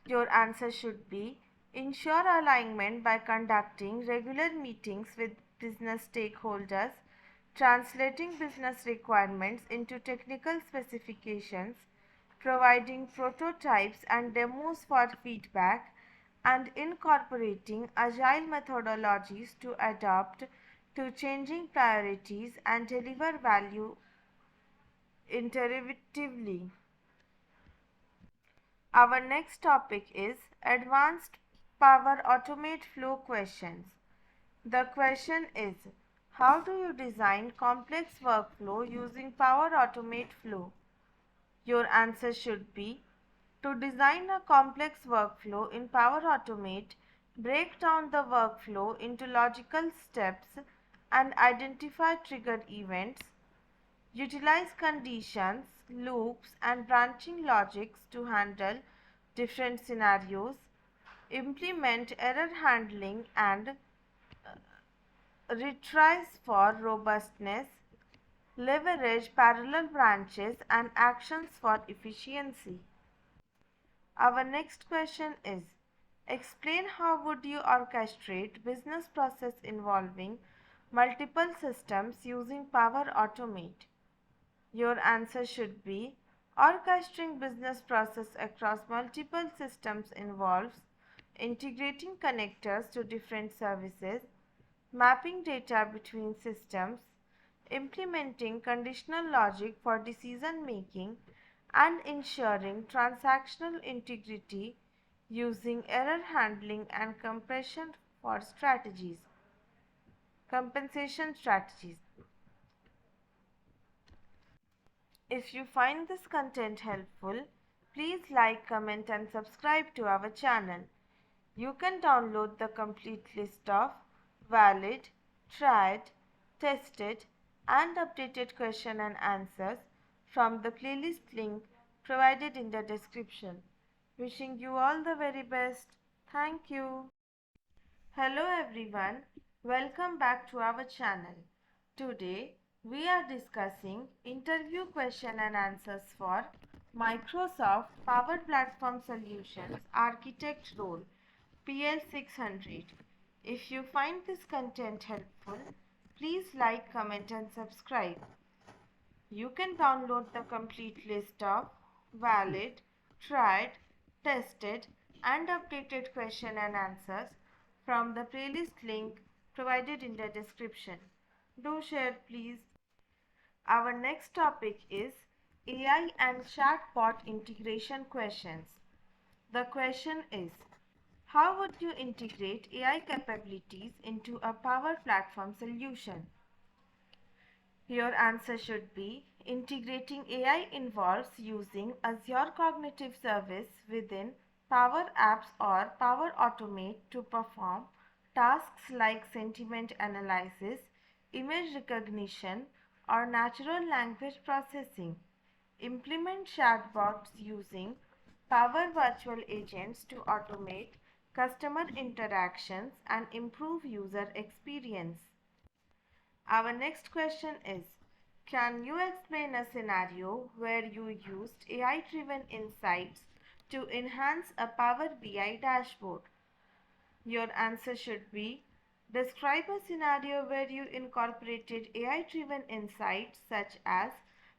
Your answer should be, ensure alignment by conducting regular meetings with business stakeholders, translating business requirements into technical specifications, providing prototypes and demos for feedback, and incorporating agile methodologies to adapt to changing priorities and deliver value iteratively. Our next topic is Advanced Power Automate Flow questions. The question is, how do you design complex workflow using Power Automate Flow? Your answer should be, to design a complex workflow in Power Automate, break down the workflow into logical steps and identify trigger events. Utilize conditions, loops, and branching logics to handle different scenarios. Implement error handling and retries for robustness. Leverage parallel branches and actions for efficiency. Our next question is, explain how would you orchestrate business process involving multiple systems using Power Automate? Your answer should be, orchestrating business process across multiple systems involves integrating connectors to different services, mapping data between systems, implementing conditional logic for decision making, and ensuring transactional integrity using error handling and compensation strategies. If you find this content helpful, please like, comment and subscribe to our channel. You can download the complete list of valid, tried, tested and updated question and answers from the playlist link provided in the description. Wishing you all the very best. Thank you. Hello everyone, welcome back to our channel. Today we are discussing interview question and answers for Microsoft Power Platform Solutions Architect role PL-600. If you find this content helpful, please like, comment and subscribe. You can download the complete list of valid, tried, tested and updated question and answers from the playlist link provided in the description. Do share please. Our next topic is AI and chatbot integration questions. The question is, how would you integrate AI capabilities into a Power Platform solution? Your answer should be, integrating AI involves using Azure Cognitive Service within Power Apps or Power Automate to perform tasks like sentiment analysis, image recognition, or natural language processing. Implement chatbots using Power Virtual Agents to automate customer interactions and improve user experience. Our next question is, can you explain a scenario where you used AI-driven insights to enhance a Power BI dashboard? Your answer should be, describe a scenario where you incorporated AI-driven insights such as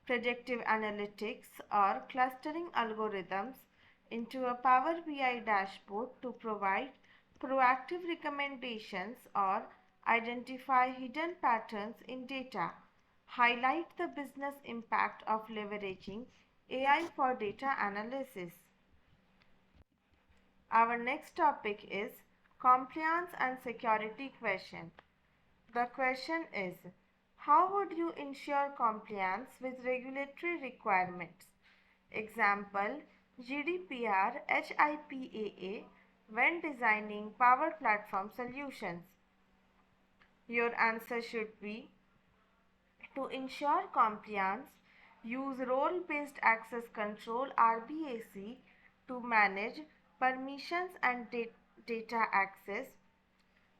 predictive analytics or clustering algorithms into a Power BI dashboard to provide proactive recommendations or identify hidden patterns in data. Highlight the business impact of leveraging AI for data analysis. Our next topic is compliance and security question. The question is, how would you ensure compliance with regulatory requirements? Example, GDPR, HIPAA when designing Power Platform solutions. Your answer should be, to ensure compliance, use role-based access control RBAC to manage permissions and data access.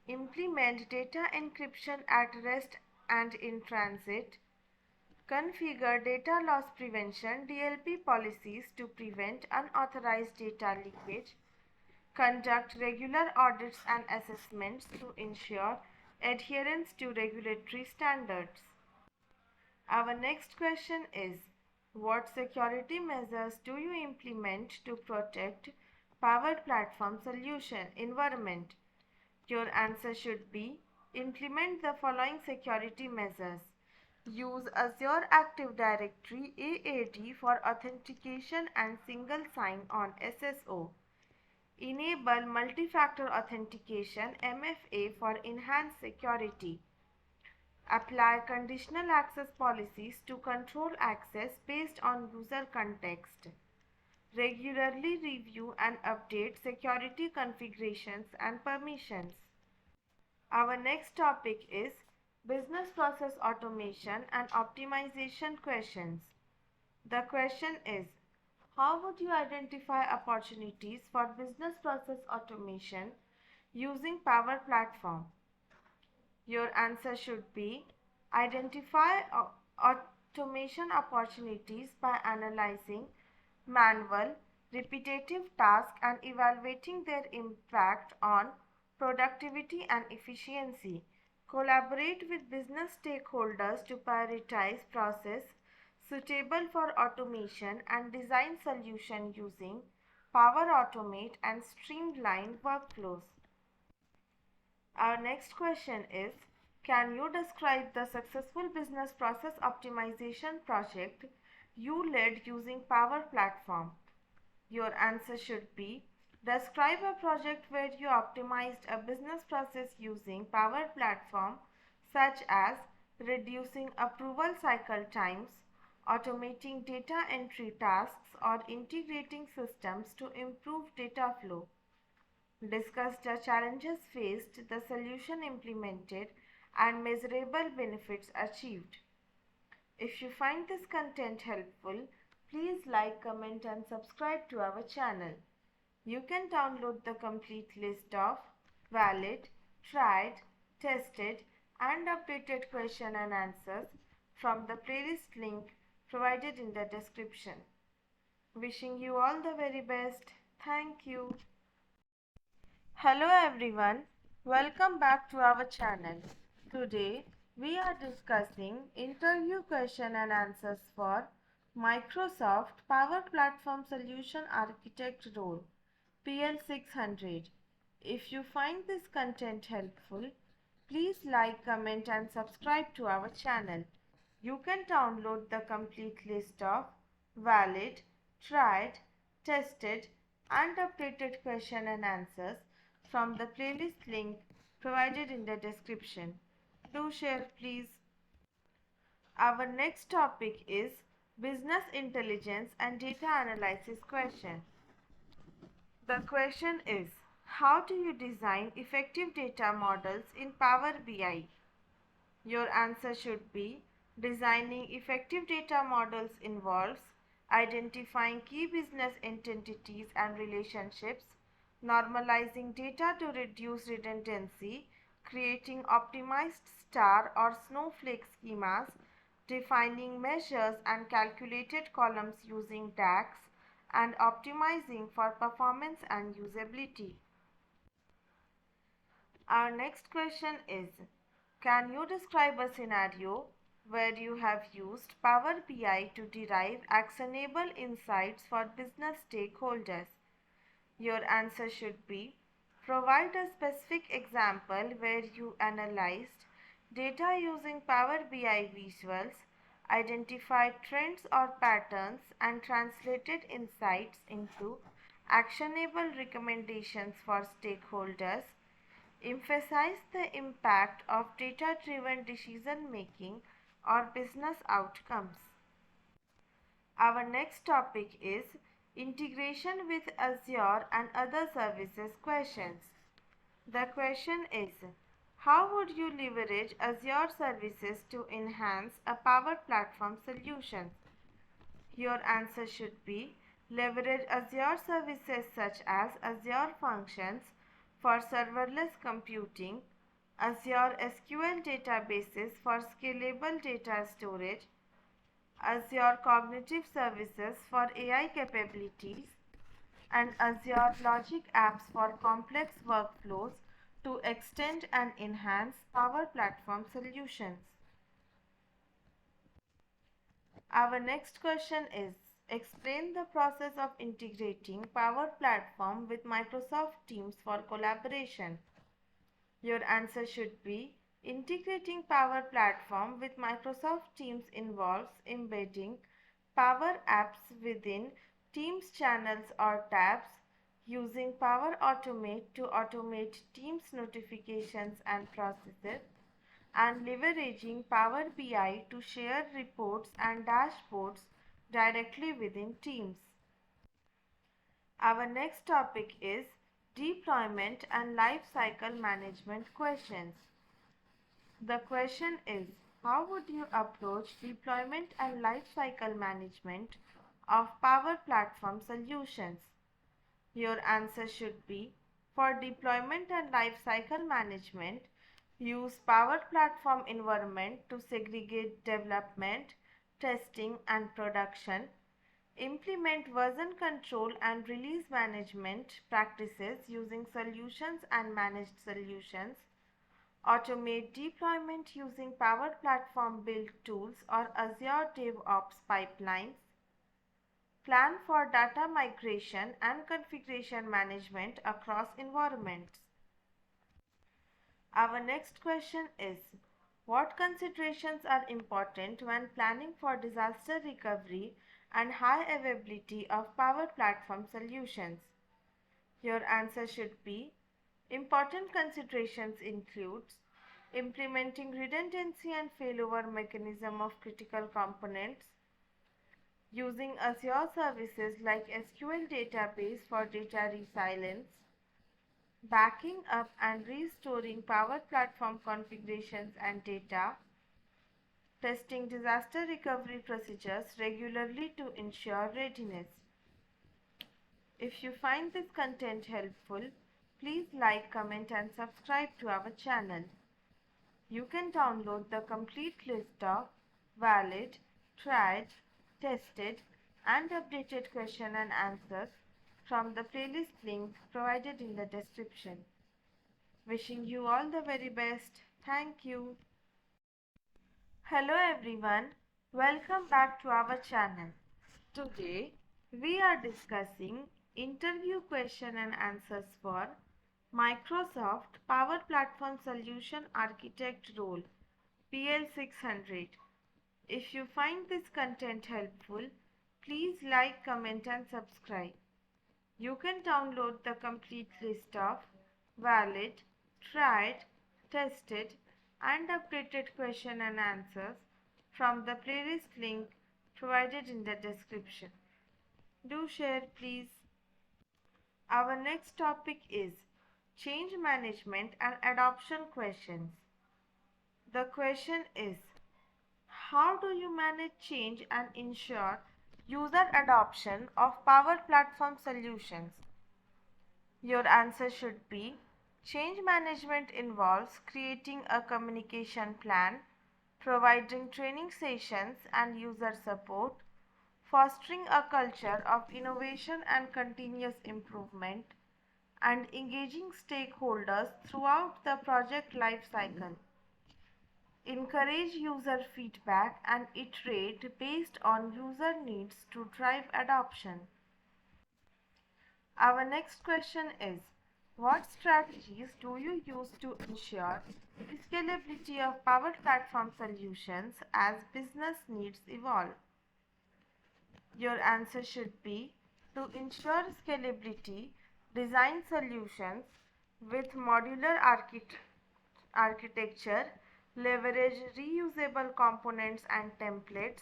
Implement data encryption at rest and in transit. Configure data loss prevention DLP policies to prevent unauthorized data leakage. Conduct regular audits and assessments to ensure adherence to regulatory standards. Our next question is, what security measures do you implement to protect Power Platform Solution environment? Your answer should be, implement the following security measures. Use Azure Active Directory AAD for authentication and single sign-on SSO. Enable multi-factor authentication MFA for enhanced security. Apply conditional access policies to control access based on user context. Regularly review and update security configurations and permissions. Our next topic is business process automation and optimization questions. The question is, how would you identify opportunities for business process automation using Power Platform? Your answer should be, identify automation opportunities by analyzing manual, repetitive tasks and evaluating their impact on productivity and efficiency. Collaborate with business stakeholders to prioritize process suitable for automation and design solution using Power Automate and streamline workflows. Our next question is, can you describe the successful business process optimization project you led using Power Platform? Your answer should be, describe a project where you optimized a business process using Power Platform, such as reducing approval cycle times, automating data entry tasks, or integrating systems to improve data flow. Discuss the challenges faced, the solution implemented, and measurable benefits achieved. If you find this content helpful, please like, comment, and subscribe to our channel. You can download the complete list of valid, tried, tested, and updated question and answers from the playlist link provided in the description. Wishing you all the very best. Thank you. Hello everyone, welcome back to our channel. Today we are discussing interview question and answers for Microsoft Power Platform Solution Architect role PL-600. If you find this content helpful, please like, comment and subscribe to our channel. You can download the complete list of valid, tried, tested and updated question and answers from the playlist link provided in the description. Do share please. Our next topic is business intelligence and data analysis question. The question is, how do you design effective data models in Power BI? Your answer should be, designing effective data models involves identifying key business entities and relationships, normalizing data to reduce redundancy, creating optimized star or snowflake schemas, defining measures and calculated columns using DAX, and optimizing for performance and usability. Our next question is, can you describe a scenario where you have used Power BI to derive actionable insights for business stakeholders? Your answer should be, provide a specific example where you analyzed data using Power BI visuals, identified trends or patterns, and translated insights into actionable recommendations for stakeholders. Emphasize the impact of data-driven decision-making or business outcomes. Our next topic is integration with Azure and other services questions. The question is, how would you leverage Azure services to enhance a Power Platform solution? Your answer should be, leverage Azure services such as Azure Functions for serverless computing, Azure SQL databases for scalable data storage, Azure Cognitive Services for AI capabilities, and Azure Logic apps for complex workflows to extend and enhance Power Platform solutions. Our next question is, explain the process of integrating Power Platform with Microsoft Teams for collaboration. Your answer should be, integrating Power Platform with Microsoft Teams involves embedding Power Apps within Teams channels or tabs, using Power Automate to automate Teams notifications and processes, and leveraging Power BI to share reports and dashboards directly within Teams. Our next topic is deployment and lifecycle management questions. The question is, how would you approach deployment and lifecycle management of Power Platform solutions? Your answer should be, for deployment and lifecycle management, use Power Platform environment to segregate development, testing, and production. Implement version control and release management practices using solutions and managed solutions. Automate deployment using Power Platform build tools or Azure DevOps pipelines. Plan for data migration and configuration management across environments. Our next question is, what considerations are important when planning for disaster recovery and high availability of Power Platform solutions? Your answer should be, important considerations include implementing redundancy and failover mechanism of critical components, using Azure services like SQL database for data resilience, backing up and restoring Power Platform configurations and data, testing disaster recovery procedures regularly to ensure readiness. If you find this content helpful, please like, comment and subscribe to our channel. You can download the complete list of valid, tried, tested and updated question and answers from the playlist link provided in the description. Wishing you all the very best. Thank you. Hello everyone, welcome back to our channel. Today we are discussing interview question and answers for Microsoft Power Platform Solution Architect role PL-600. If you find this content helpful, please like, comment and subscribe. You can download the complete list of valid, tried, tested and updated question and answers from the playlist link provided in the description. Do share please. Our next topic is change management and adoption questions. The question is, how do you manage change and ensure user adoption of Power Platform solutions? Your answer should be, change management involves creating a communication plan, providing training sessions and user support, fostering a culture of innovation and continuous improvement, and engaging stakeholders throughout the project life cycle. Encourage user feedback and iterate based on user needs to drive adoption. Our next question is, what strategies do you use to ensure the scalability of Power Platform solutions as business needs evolve? Your answer should be, to ensure scalability, design solutions with modular architecture, leverage reusable components and templates,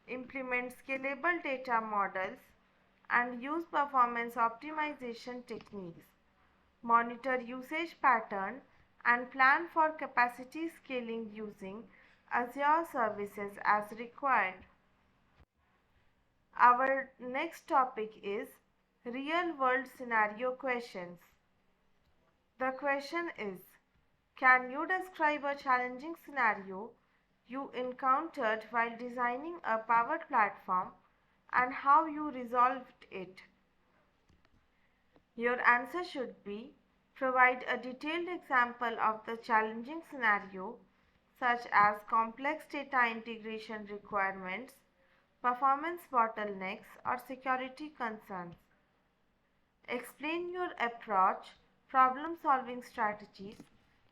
implement scalable data models, and use performance optimization techniques. Monitor usage pattern and plan for capacity scaling using Azure services as required. Our next topic is real-world scenario questions. The question is, can you describe a challenging scenario you encountered while designing a Power Platform and how you resolved it? Your answer should be, provide a detailed example of the challenging scenario, such as complex data integration requirements, performance bottlenecks, or security concerns. Explain your approach, problem-solving strategies,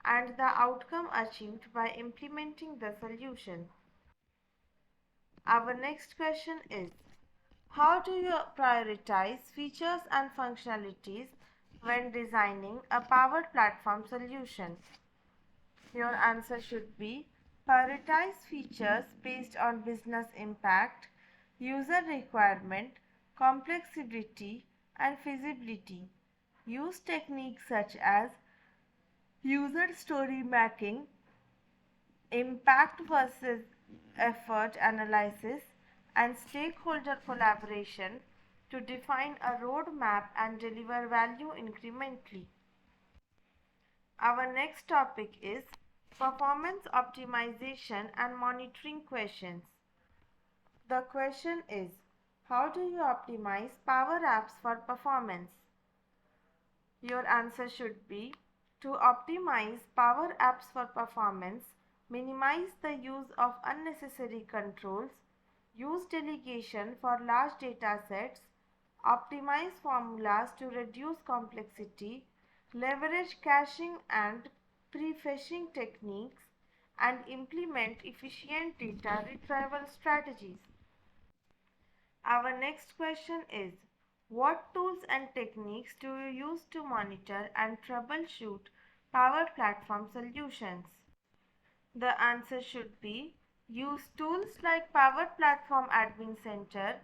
and the outcome achieved by implementing the solution. Our next question is, how do you prioritize features and functionalities when designing a Power Platform solution? Your answer should be, prioritize features based on business impact, user requirement, complexity, and feasibility. Use techniques such as user story mapping, impact versus effort analysis, and stakeholder collaboration to define a roadmap and deliver value incrementally. Our next topic is performance optimization and monitoring questions. The question is, how do you optimize Power Apps for performance? Your answer should be, to optimize Power Apps for performance, minimize the use of unnecessary controls, use delegation for large data sets, optimize formulas to reduce complexity, leverage caching and pre-fetching techniques, and implement efficient data retrieval strategies. Our next question is, what tools and techniques do you use to monitor and troubleshoot Power Platform solutions? The answer should be, use tools like Power Platform Admin Center,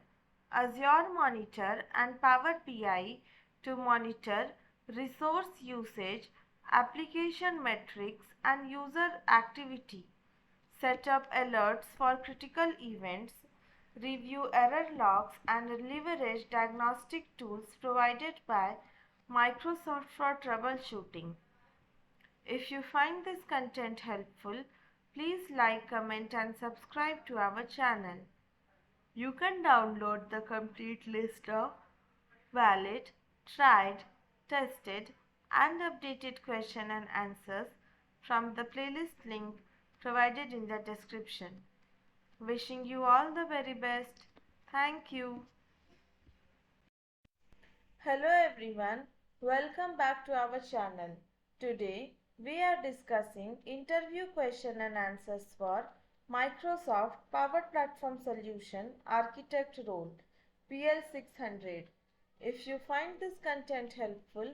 Azure Monitor, and Power BI to monitor resource usage, application metrics, and user activity. Set up alerts for critical events, review error logs, and leverage diagnostic tools provided by Microsoft for troubleshooting. If you find this content helpful, please like, comment, and subscribe to our channel. You can download the complete list of valid, tried, tested, and updated question and answers from the playlist link provided in the description. Wishing you all the very best. Thank you. Hello everyone, welcome back to our channel. Today we are discussing interview question and answers for Microsoft Power Platform Solution Architect role, PL-600. If you find this content helpful,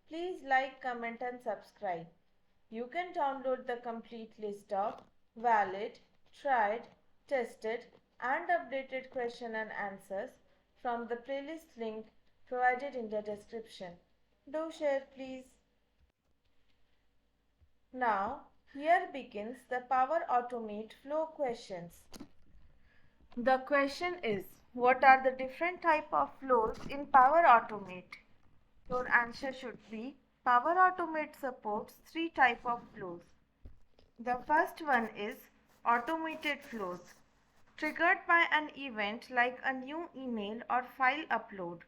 please like, comment, and subscribe. You can download the complete list of valid, tried, tested, and updated question and answers from the playlist link provided in the description. Do share, please. Now, here begins the Power Automate flow questions. The question is, what are the different type of flows in Power Automate? Your answer should be, Power Automate supports three type of flows. The first one is automated flows, triggered by an event like a new email or file upload.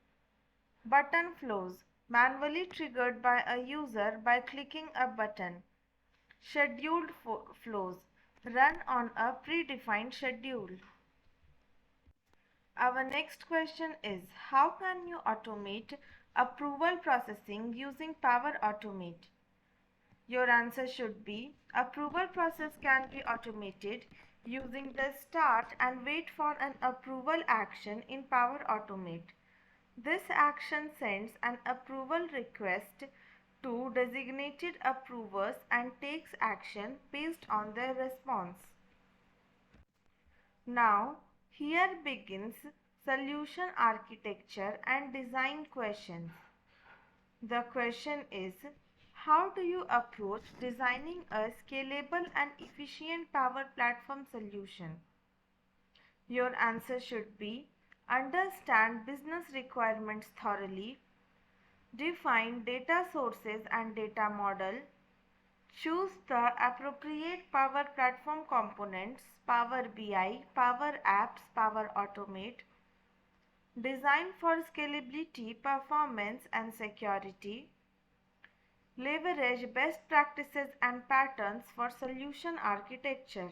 Button flows, manually triggered by a user by clicking a button. Scheduled flows, run on a predefined schedule. Our next question is, how can you automate approval processing using Power Automate? Your answer should be, approval process can be automated using the start and wait for an approval action in Power Automate. This action sends an approval request to designated approvers and takes action based on their response. Now, here begins solution architecture and design questions. The question is, how do you approach designing a scalable and efficient Power Platform solution? Your answer should be, understand business requirements thoroughly, define data sources and data model, choose the appropriate Power Platform components, Power BI, Power Apps, Power Automate, design for scalability, performance, and security, leverage best practices and patterns for solution architecture.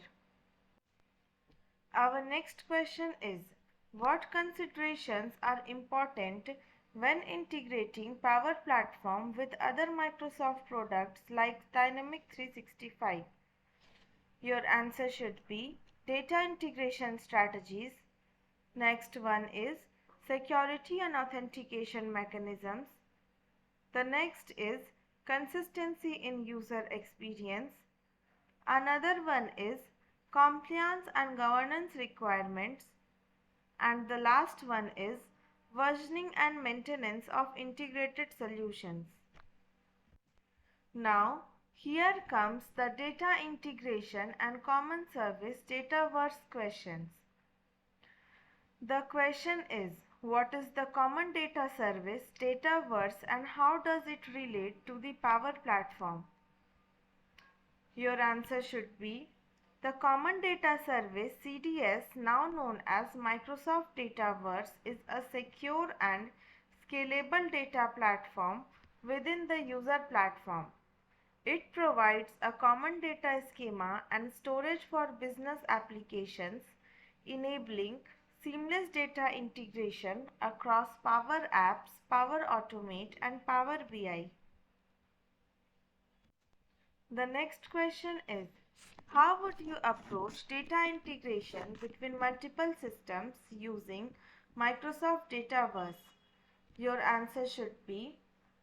Our next question is, What considerations are important when integrating Power Platform with other Microsoft products like Dynamic 365? Your answer should be data integration strategies. Next one is security and authentication mechanisms. The next is consistency in user experience. Another one is compliance and governance requirements. And the last one is versioning and maintenance of integrated solutions. Now, here comes the data integration and common service Dataverse questions. The question is, what is the common data service Dataverse and how does it relate to the Power Platform? Your answer should be the Common Data Service CDS, now known as Microsoft Dataverse, is a secure and scalable data platform within the user platform. It provides a common data schema and storage for business applications, enabling seamless data integration across Power Apps, Power Automate, and Power BI. The next question is, how would you approach data integration between multiple systems using Microsoft Dataverse? Your answer should be,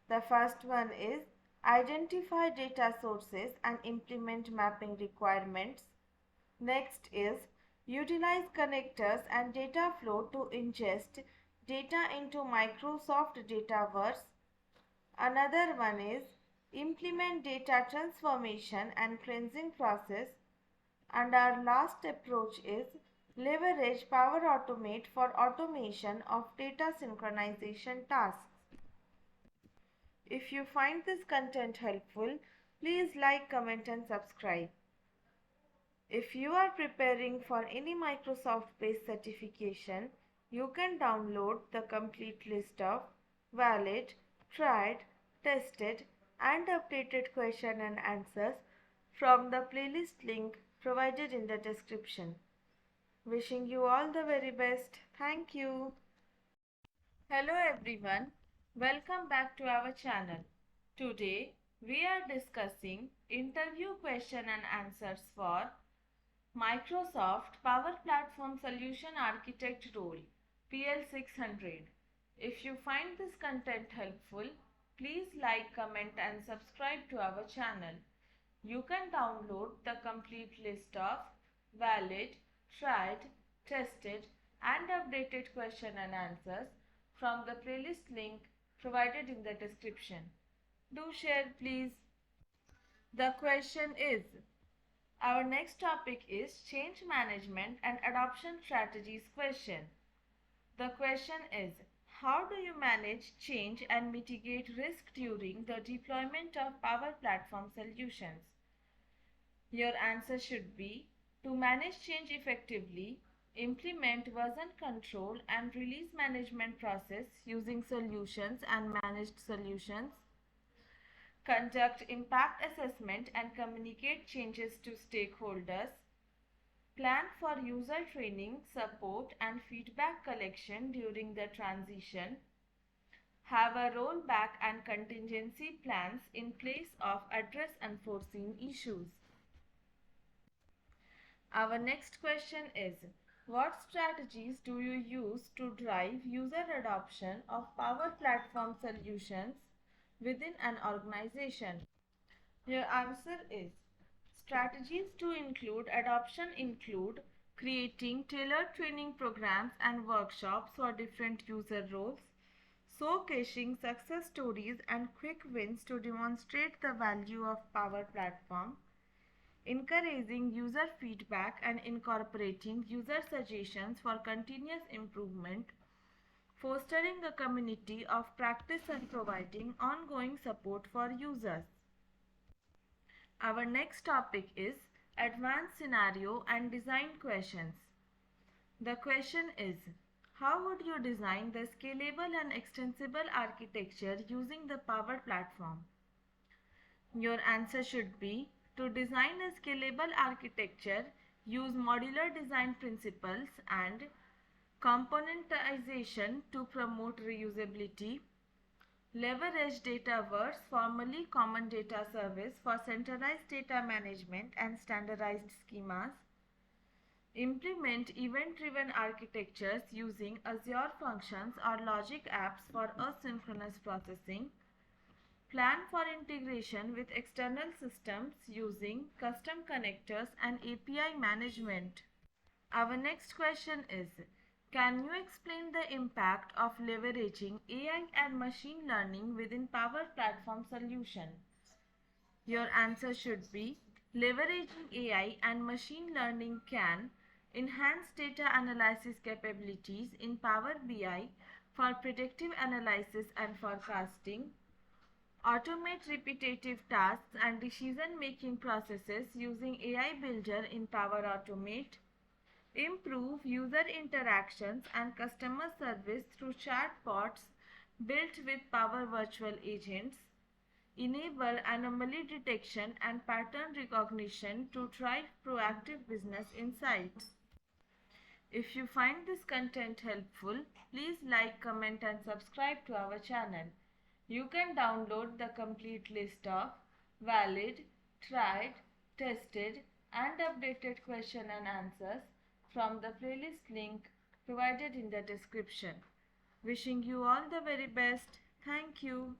the first one is identify data sources and implement mapping requirements. Next is utilize connectors and data flow to ingest data into Microsoft Dataverse. Another one is implement data transformation and cleansing process. And our last approach is leverage Power Automate for automation of data synchronization tasks. If you find this content helpful, please like, comment and subscribe. If you are preparing for any Microsoft-based certification, you can download the complete list of valid, tried, tested and updated question and answers from the playlist link provided in the description. Wishing you all the very best. Thank you. Hello everyone. Welcome back to our channel. Today we are discussing interview question and answers for Microsoft Power Platform Solution Architect role PL-600. If you find this content helpful, please like, comment and subscribe to our channel. You can download the complete list of valid, tried, tested and updated question and answers from the playlist link provided in the description. Do share please. The question is, our next topic is change management and adoption strategies question. The question is, how do you manage change and mitigate risk during the deployment of Power Platform solutions? Your answer should be to manage change effectively, implement version control and release management process using solutions and managed solutions, conduct impact assessment and communicate changes to stakeholders, plan for user training, support and feedback collection during the transition, have a rollback and contingency plans in place of address unforeseen issues. Our next question is, what strategies do you use to drive user adoption of Power Platform solutions within an organization? Your answer is, strategies to include adoption include creating tailored training programs and workshops for different user roles, showcasing success stories and quick wins to demonstrate the value of Power Platform, encouraging user feedback and incorporating user suggestions for continuous improvement, fostering a community of practice and providing ongoing support for users. Our next topic is advanced scenario and design questions. The question is, how would you design the scalable and extensible architecture using the Power Platform? Your answer should be, to design a scalable architecture, use modular design principles and componentization to promote reusability, leverage Dataverse, formerly Common Data Service, for centralized data management and standardized schemas, implement event-driven architectures using Azure Functions or Logic apps for asynchronous processing, plan for integration with external systems using custom connectors and API management. Our next question is, can you explain the impact of leveraging AI and machine learning within Power Platform solution? Your answer should be, leveraging AI and machine learning can enhance data analysis capabilities in Power BI for predictive analysis and forecasting, automate repetitive tasks and decision-making processes using AI Builder in Power Automate, improve user interactions and customer service through chatbots built with Power Virtual Agents, enable anomaly detection and pattern recognition to drive proactive business insights. If you find this content helpful, please like, comment and subscribe to our channel. You can download the complete list of valid, tried, tested and updated question and answers from the playlist link provided in the description. Wishing you all the very best. Thank you.